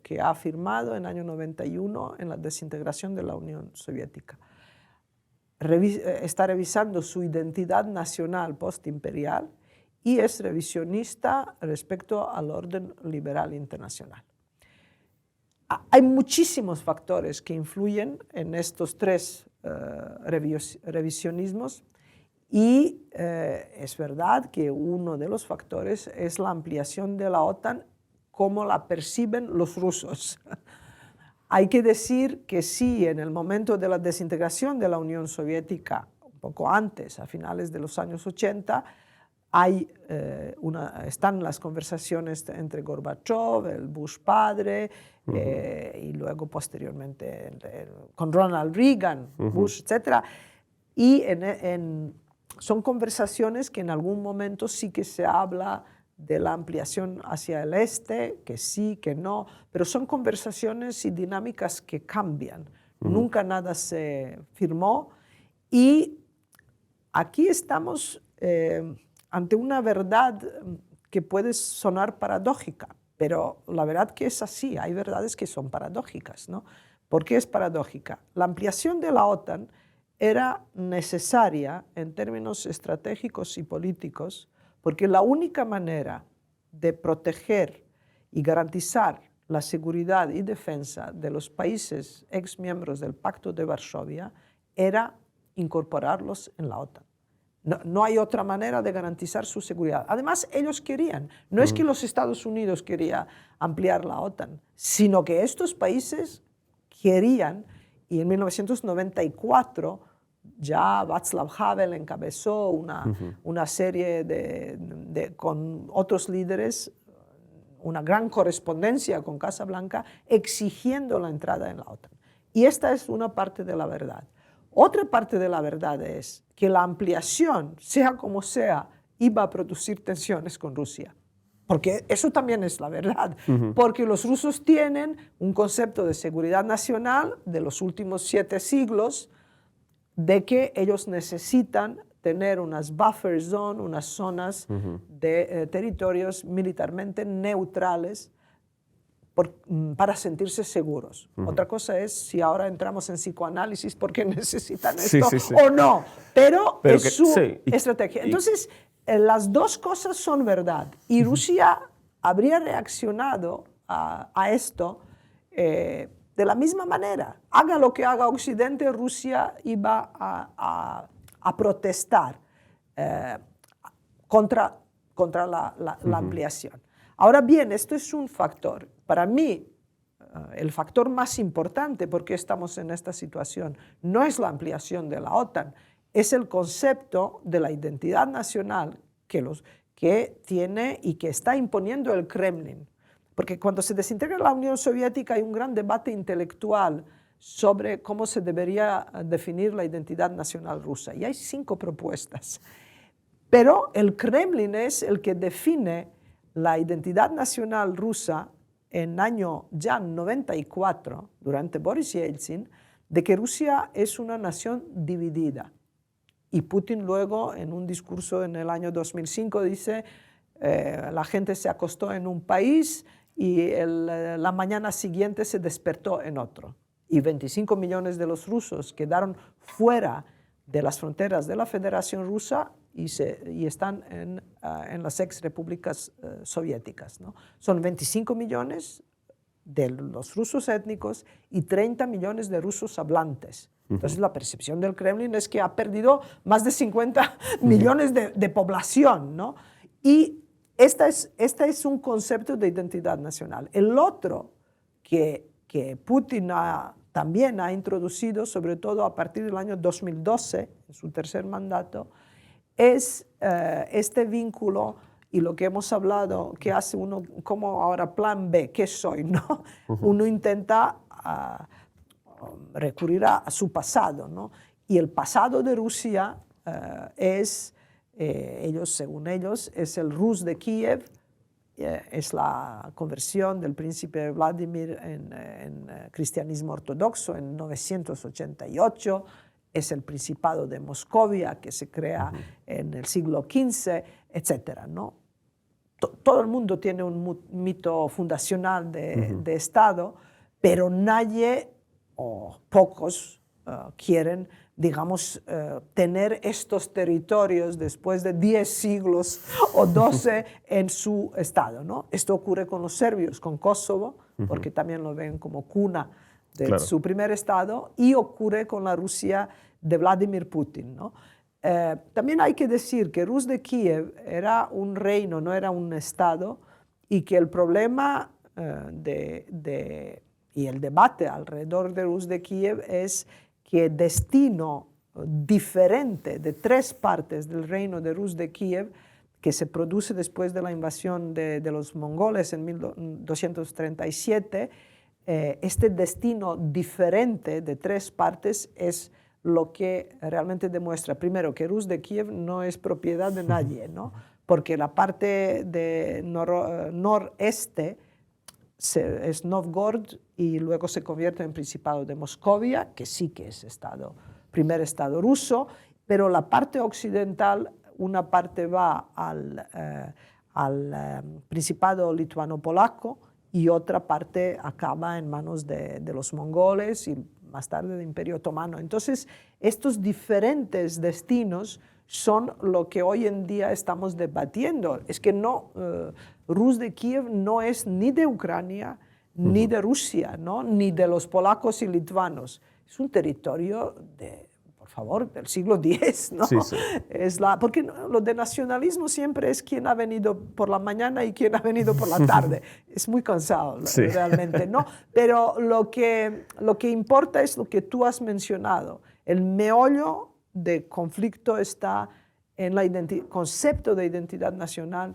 que ha firmado en el año 91 en la desintegración de la Unión Soviética. Está revisando su identidad nacional postimperial y es revisionista respecto al orden liberal internacional. Hay muchísimos factores que influyen en estos tres revisionismos y es verdad que uno de los factores es la ampliación de la OTAN como la perciben los rusos. Hay que decir que sí, en el momento de la desintegración de la Unión Soviética, un poco antes, a finales de los años 80, están las conversaciones entre Gorbachev, el Bush padre, y luego posteriormente con Ronald Reagan, Bush, etc. Y son conversaciones que en algún momento sí que se habla de la ampliación hacia el este, que sí, que no, pero son conversaciones y dinámicas que cambian. Nunca nada se firmó y aquí estamos ante una verdad que puede sonar paradójica, pero la verdad que es así, hay verdades que son paradójicas, ¿no? ¿Por qué es paradójica? La ampliación de la OTAN era necesaria en términos estratégicos y políticos porque la única manera de proteger y garantizar la seguridad y defensa de los países exmiembros del Pacto de Varsovia era incorporarlos en la OTAN. No hay otra manera de garantizar su seguridad. Además, ellos querían. No es que los Estados Unidos querían ampliar la OTAN, sino que estos países querían, y en 1994 ya Václav Havel encabezó una serie con otros líderes, una gran correspondencia con Casa Blanca, exigiendo la entrada en la OTAN. Y esta es una parte de la verdad. Otra parte de la verdad es que la ampliación, sea como sea, iba a producir tensiones con Rusia. Porque eso también es la verdad. Porque los rusos tienen un concepto de seguridad nacional de los últimos 7 siglos, de que ellos necesitan tener unas buffer zones, unas zonas de territorios militarmente neutrales para sentirse seguros. Otra cosa es si ahora entramos en psicoanálisis porque necesitan esto o no, pero es su estrategia. Entonces, las dos cosas son verdad y Rusia habría reaccionado a esto de la misma manera. Haga lo que haga Occidente, Rusia iba a protestar contra la ampliación. Ahora bien, esto es un factor. Para mí, el factor más importante por qué estamos en esta situación no es la ampliación de la OTAN, es el concepto de la identidad nacional que tiene y que está imponiendo el Kremlin. Porque cuando se desintegra la Unión Soviética hay un gran debate intelectual sobre cómo se debería definir la identidad nacional rusa. Y hay 5 propuestas. Pero el Kremlin es el que define la identidad nacional rusa en año ya 94, durante Boris Yeltsin, de que Rusia es una nación dividida. Y Putin luego, en un discurso en el año 2005, dice la gente se acostó en un país y la mañana siguiente se despertó en otro. y 25 millones de los rusos quedaron fuera de las fronteras de la Federación Rusa y están en las ex repúblicas soviéticas, ¿no? Son 25 millones de los rusos étnicos y 30 millones de rusos hablantes. Entonces la percepción del Kremlin es que ha perdido más de 50 millones de población, ¿no? Y este es un concepto de identidad nacional. El otro que Putin también ha introducido, sobre todo a partir del año 2012, en su tercer mandato, es este vínculo y lo que hemos hablado, que hace uno como ahora plan B, ¿qué soy? ¿No? Uno intenta recurrir a su pasado, ¿no? Y el pasado de Rusia según ellos, es el Rus de Kiev, es la conversión del príncipe Vladimir en cristianismo ortodoxo en 988, es el Principado de Moscovia que se crea en el siglo XV, etc., ¿no? Todo el mundo tiene un mito fundacional de Estado, pero nadie o pocos quieren, digamos, tener estos territorios después de 10 siglos o 12 en su Estado, ¿no? Esto ocurre con los serbios, con Kosovo, porque también lo ven como cuna de su primer Estado, y ocurre con la Rusia de Vladimir Putin, ¿no? También hay que decir que Rus de Kiev era un reino, no era un Estado, y que el problema y el debate alrededor de Rus de Kiev es que destino diferente de 3 partes del reino de Rus de Kiev, que se produce después de la invasión de los mongoles en 1237, este destino diferente de 3 partes es lo que realmente demuestra, primero, que Rus de Kiev no es propiedad de nadie, ¿no? Porque la parte de noreste es Novgorod y luego se convierte en Principado de Moscovia, que sí que es primer estado ruso, pero la parte occidental, una parte va al Principado lituano-polaco y otra parte acaba en manos de los mongoles y más tarde del Imperio Otomano. Entonces, estos diferentes destinos son lo que hoy en día estamos debatiendo. Es que Rus de Kiev no es ni de Ucrania, ni de Rusia, ¿no? Ni de los polacos y lituanos. Es un territorio por favor, del siglo X, ¿no? Sí, sí. Porque lo de nacionalismo siempre es quién ha venido por la mañana y quién ha venido por la tarde. Es muy cansado, realmente, ¿no? Pero lo que importa es lo que tú has mencionado. El meollo de conflicto está en el concepto de identidad nacional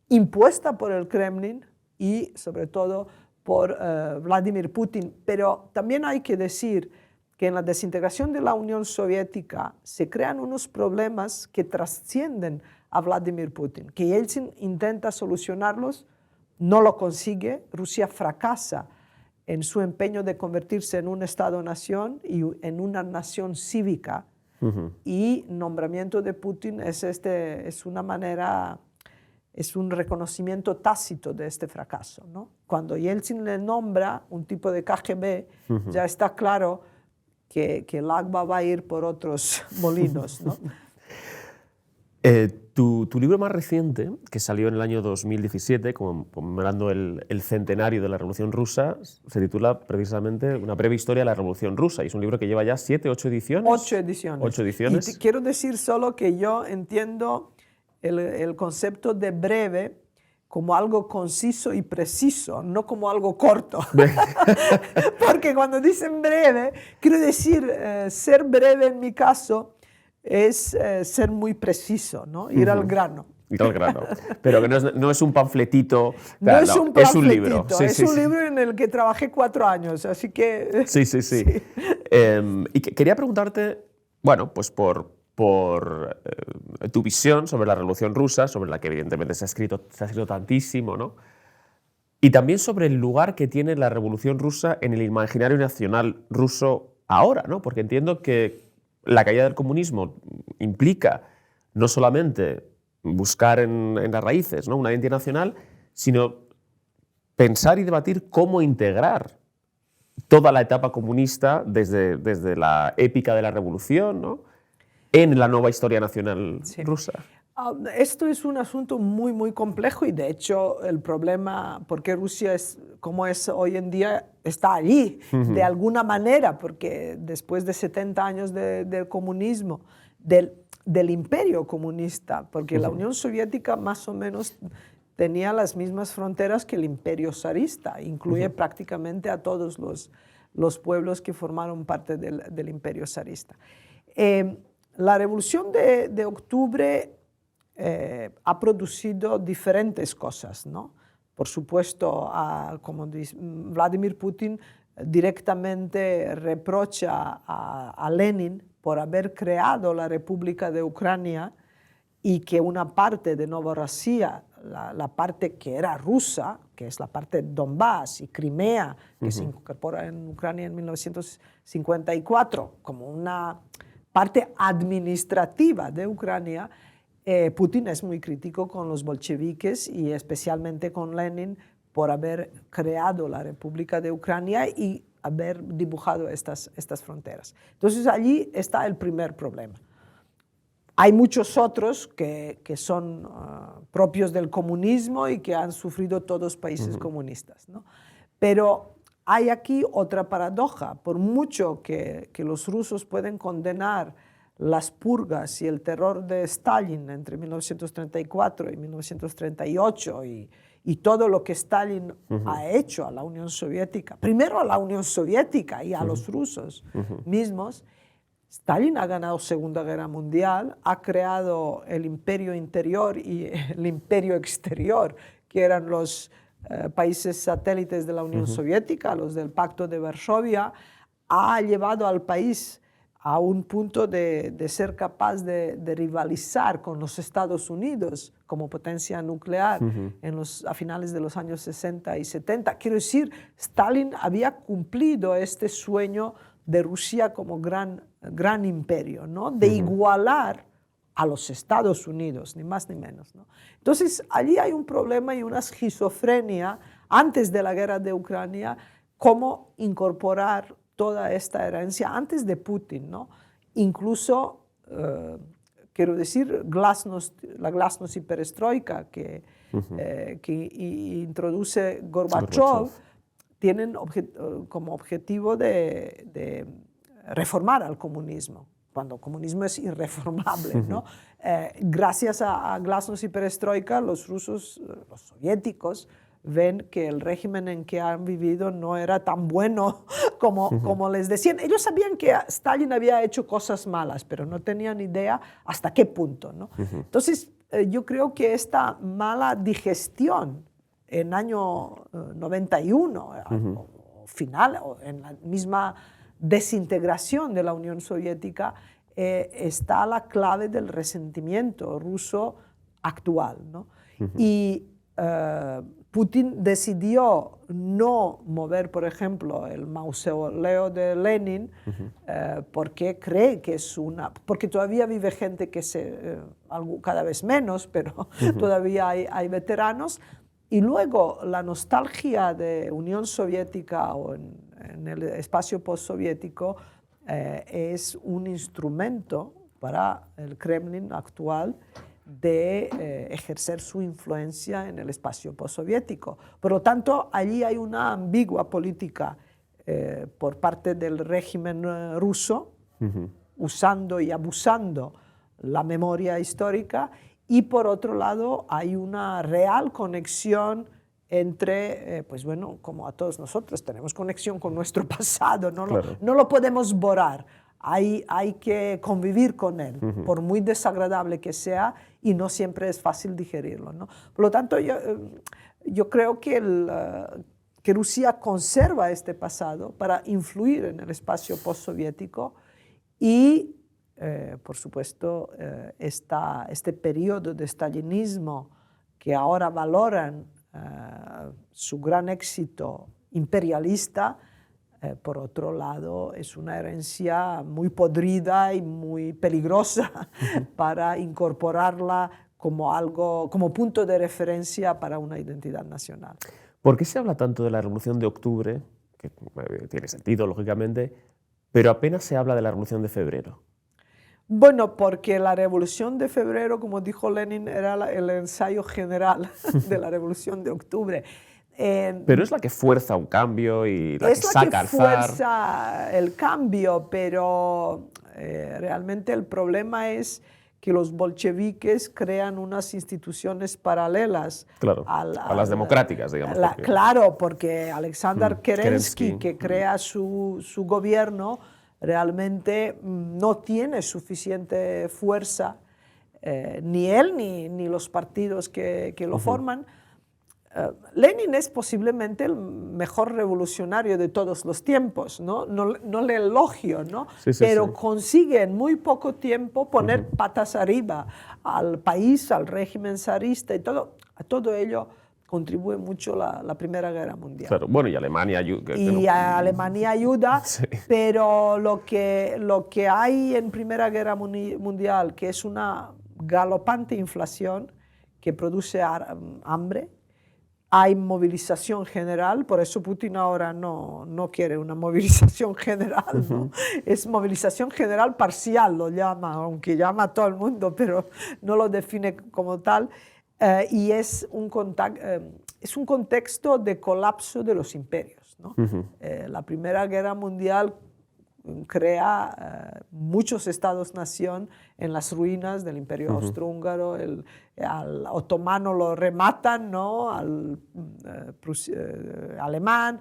impuesta por el Kremlin y, sobre todo, por Vladimir Putin. Pero también hay que decir que en la desintegración de la Unión Soviética se crean unos problemas que trascienden a Vladimir Putin, que Yeltsin intenta solucionarlos, no lo consigue, Rusia fracasa en su empeño de convertirse en un Estado-nación y en una nación cívica, y nombramiento de Putin es una manera, es un reconocimiento tácito de este fracaso, ¿no? Cuando Yeltsin le nombra un tipo de KGB, ya está claro que el agua va a ir por otros molinos, ¿no? Tu libro más reciente, que salió en el año 2017, conmemorando el centenario de la Revolución Rusa, se titula precisamente Una breve historia de la Revolución Rusa, y es un libro que lleva ya 7, 8 ediciones. 8 ediciones. 8 ediciones. Y quiero decir solo que yo entiendo el concepto de breve como algo conciso y preciso, no como algo corto. Porque cuando dicen breve, quiero decir, ser breve en mi caso es ser muy preciso, ¿no? Ir al grano. Ir al grano. Pero que no es un panfletito. No es un panfletito, es un libro. Sí, es un libro en el que trabajé 4 años, así que... Sí. Y quería preguntarte, bueno, pues por tu visión sobre la Revolución Rusa, sobre la que evidentemente se ha escrito tantísimo, ¿no? Y también sobre el lugar que tiene la Revolución Rusa en el imaginario nacional ruso ahora, ¿no? Porque entiendo que la caída del comunismo implica no solamente buscar en las raíces, ¿no?, una identidad nacional, sino pensar y debatir cómo integrar toda la etapa comunista desde la épica de la revolución, ¿no?, en la nueva historia nacional rusa. Esto es un asunto muy, muy complejo y de hecho el problema, por qué Rusia es como es hoy en día, está allí de alguna manera, porque después de 70 años del comunismo, del imperio comunista, porque la Unión Soviética más o menos tenía las mismas fronteras que el imperio zarista, incluye prácticamente a todos los pueblos que formaron parte del imperio zarista. La revolución de octubre ha producido diferentes cosas, ¿no? Por supuesto, como dice, Vladimir Putin directamente reprocha a Lenin por haber creado la República de Ucrania y que una parte de Novorossiya, la parte que era rusa, que es la parte de Donbass y Crimea, que se incorpora en Ucrania en 1954 como una parte administrativa de Ucrania, Putin es muy crítico con los bolcheviques y especialmente con Lenin por haber creado la República de Ucrania y haber dibujado estas fronteras. Entonces allí está el primer problema. Hay muchos otros que son propios del comunismo y que han sufrido todos los países comunistas, ¿no? Pero hay aquí otra paradoja. Por mucho que los rusos pueden condenar las purgas y el terror de Stalin entre 1934 y 1938 y todo lo que Stalin ha hecho a la Unión Soviética, primero a la Unión Soviética y a los rusos mismos, Stalin ha ganado Segunda Guerra Mundial, ha creado el imperio interior y el imperio exterior, que eran los países satélites de la Unión Soviética, los del Pacto de Varsovia, ha llevado al país a un punto de ser capaz de rivalizar con los Estados Unidos como potencia nuclear a finales de los años 60 y 70. Quiero decir, Stalin había cumplido este sueño de Rusia como gran imperio, ¿no? De igualar a los Estados Unidos, ni más ni menos, ¿no? Entonces, allí hay un problema y una esquizofrenia antes de la guerra de Ucrania, cómo incorporar toda esta herencia antes de Putin, ¿no? Incluso, quiero decir, la glasnost y perestroika que introduce Gorbachev tienen como objetivo de reformar al comunismo, cuando el comunismo es irreformable, ¿no? Gracias a glasnost y perestroika, los rusos, los soviéticos, ven que el régimen en que han vivido no era tan bueno como les decían. Ellos sabían que Stalin había hecho cosas malas, pero no tenían idea hasta qué punto, ¿no? Entonces, yo creo que esta mala digestión en año 91, final, o en la misma desintegración de la Unión Soviética, está la clave del resentimiento ruso actual, ¿no? Y Putin decidió no mover, por ejemplo, el mausoleo de Lenin porque cree que es porque todavía vive gente que cada vez menos, pero todavía hay veteranos. Y luego la nostalgia de Unión Soviética o en el espacio postsoviético es un instrumento para el Kremlin actual de ejercer su influencia en el espacio postsoviético. Por lo tanto, allí hay una ambigua política por parte del régimen ruso, usando y abusando la memoria histórica, y por otro lado hay una real conexión entre, pues bueno, como a todos nosotros, tenemos conexión con nuestro pasado, no lo podemos borrar. Hay que convivir con él, por muy desagradable que sea, y no siempre es fácil digerirlo, ¿no? Por lo tanto, yo creo que Rusia conserva este pasado para influir en el espacio postsoviético y, por supuesto, este periodo de stalinismo que ahora valoran su gran éxito imperialista, por otro lado, es una herencia muy podrida y muy peligrosa para incorporarla como punto de referencia para una identidad nacional. ¿Por qué se habla tanto de la Revolución de Octubre que tiene sentido, lógicamente, pero apenas se habla de la Revolución de Febrero. Bueno, porque la Revolución de Febrero, como dijo Lenin, era el ensayo general de la Revolución de Octubre. Pero es la que fuerza un cambio y la que Es la saca que al zar. fuerza el cambio, pero realmente el problema es que los bolcheviques crean unas instituciones paralelas Claro, a las democráticas, digamos. Claro, porque Alexander Kerensky, Kerensky, que crea su gobierno, realmente no tiene suficiente fuerza, ni él ni los partidos que lo forman. Lenin es posiblemente el mejor revolucionario de todos los tiempos, ¿no? No le elogio, ¿no? Pero consigue en muy poco tiempo poner patas arriba al país, al régimen zarista y todo. A todo ello contribuye mucho la Primera Guerra Mundial. Claro, bueno, y Alemania ayuda. Alemania ayuda, pero lo que hay en Primera Guerra Mundial, que es una galopante inflación que produce hambre, hay movilización general, por eso Putin ahora no quiere una movilización general, ¿no? Es movilización general parcial, lo llama, aunque llama a todo el mundo, pero no lo define como tal. Y es un contexto de colapso de los imperios, ¿no? La Primera Guerra Mundial crea muchos estados-nación en las ruinas del Imperio Austrohúngaro, al otomano lo rematan, ¿no? Al alemán,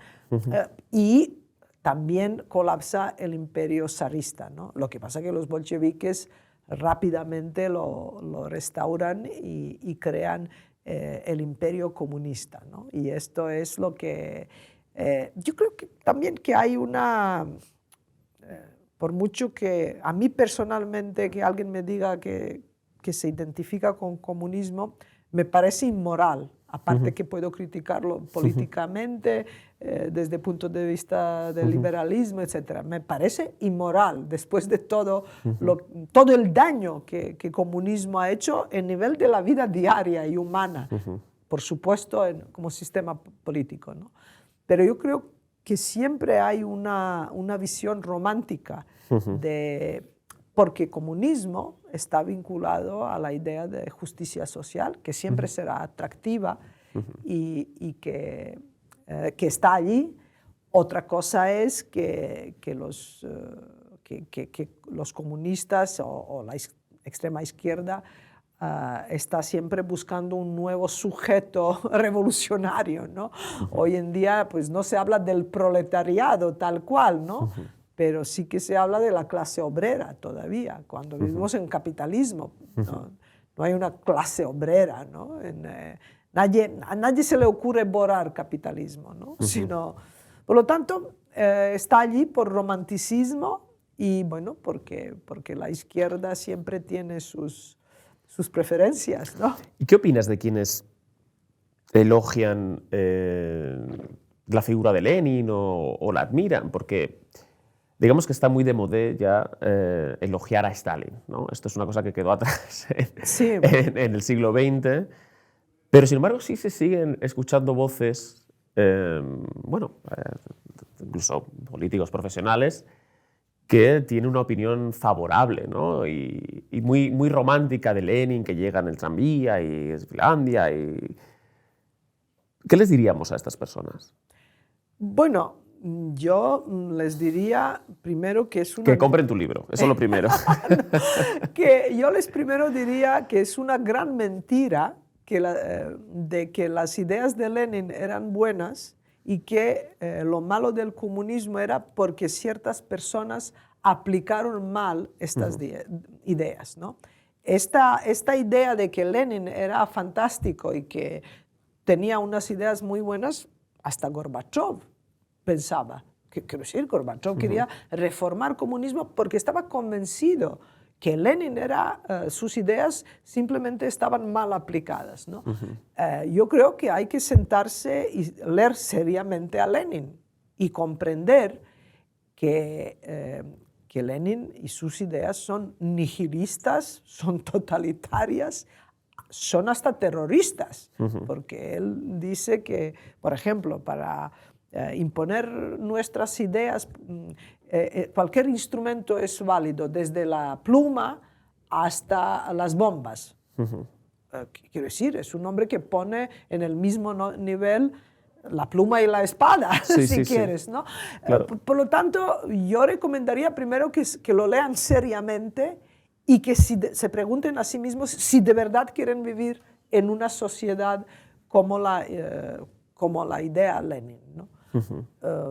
y también colapsa el Imperio zarista, ¿no? Lo que pasa es que los bolcheviques rápidamente lo restauran y crean el Imperio comunista, ¿no? Y esto es lo que... yo creo que también que hay una... por mucho que a mí personalmente que alguien me diga que se identifica con comunismo, me parece inmoral, aparte que puedo criticarlo políticamente, desde el punto de vista del liberalismo, etc. Me parece inmoral, después de todo el daño que el comunismo ha hecho en nivel de la vida diaria y humana, por supuesto como sistema político, ¿no? Pero yo creo que siempre hay una visión romántica porque comunismo está vinculado a la idea de justicia social, que siempre será atractiva y que está allí. Otra cosa es que los comunistas o la extrema izquierda está siempre buscando un nuevo sujeto revolucionario, ¿no? Hoy en día pues, no se habla del proletariado tal cual, ¿no? Pero sí que se habla de la clase obrera todavía, cuando vivimos en capitalismo. No hay una clase obrera, ¿no? A nadie se le ocurre borrar capitalismo, ¿no? Sino, por lo tanto, está allí por romanticismo y, bueno, porque la izquierda siempre tiene sus preferencias, ¿no? ¿Y qué opinas de quienes elogian la figura de Lenin o la admiran? Porque digamos que está muy de moda ya elogiar a Stalin, ¿no? Esto es una cosa que quedó atrás en el siglo XX, pero sin embargo sí se siguen escuchando voces, incluso políticos profesionales, que tiene una opinión favorable, ¿no? y muy, muy romántica de Lenin, que llega en el tranvía y es Finlandia. ¿Qué les diríamos a estas personas? Bueno, yo les diría primero que es una... Que compren tu libro, eso es lo primero. Que yo les primero diría que es una gran mentira de que las ideas de Lenin eran buenas y que lo malo del comunismo era porque ciertas personas aplicaron mal estas ideas, ¿no? Esta idea de que Lenin era fantástico y que tenía unas ideas muy buenas, hasta Gorbachev pensaba. Quiero decir, Gorbachev quería reformar el comunismo porque estaba convencido que Lenin sus ideas simplemente estaban mal aplicadas, ¿no? Yo creo que hay que sentarse y leer seriamente a Lenin y comprender que Lenin y sus ideas son nihilistas, son totalitarias, son hasta terroristas, porque él dice que, por ejemplo, para imponer nuestras ideas. Cualquier instrumento es válido, desde la pluma hasta las bombas. Quiero decir, es un hombre que pone en el mismo nivel la pluma y la espada, si quieres, ¿no? Claro. Por lo tanto, yo recomendaría primero que lo lean seriamente y que se pregunten a sí mismos si de verdad quieren vivir en una sociedad como la idea Lenin, ¿no?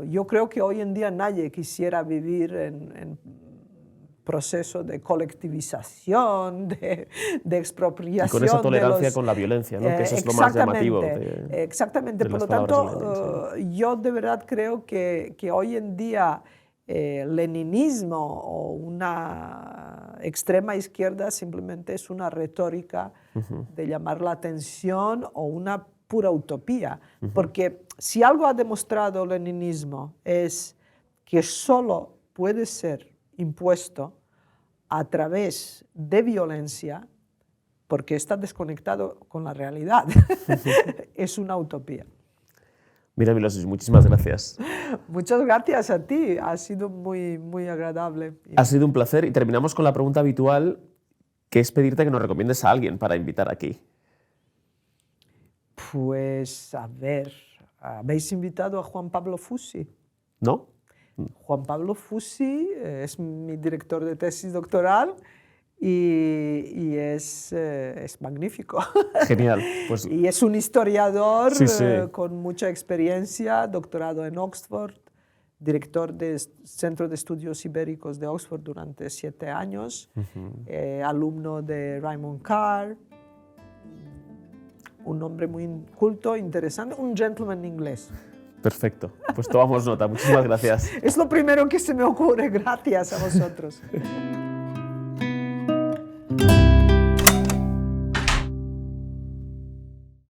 Yo creo que hoy en día nadie quisiera vivir en proceso de colectivización, de expropiación. Y con esa tolerancia con la violencia, ¿no? Que eso es lo más llamativo. Exactamente. Por lo tanto, yo de verdad creo que hoy en día el leninismo o una extrema izquierda simplemente es una retórica de llamar la atención o una pura utopía. Porque si algo ha demostrado el leninismo es que solo puede ser impuesto a través de violencia, porque está desconectado con la realidad. Es una utopía. Mira, Milosevic, muchísimas gracias. Muchas gracias a ti, ha sido muy, muy agradable. Ha sido un placer y terminamos con la pregunta habitual, que es pedirte que nos recomiendes a alguien para invitar aquí. Pues, a ver, ¿habéis invitado a Juan Pablo Fussi? ¿No? Juan Pablo Fussi es mi director de tesis doctoral y es magnífico. Genial. Pues... Y es un historiador con mucha experiencia, doctorado en Oxford, director del Centro de Estudios Ibéricos de Oxford durante 7 años, alumno de Raymond Carr, un hombre muy culto, interesante, un gentleman inglés. Perfecto, pues tomamos nota. Muchísimas gracias. Es lo primero que se me ocurre. Gracias a vosotros.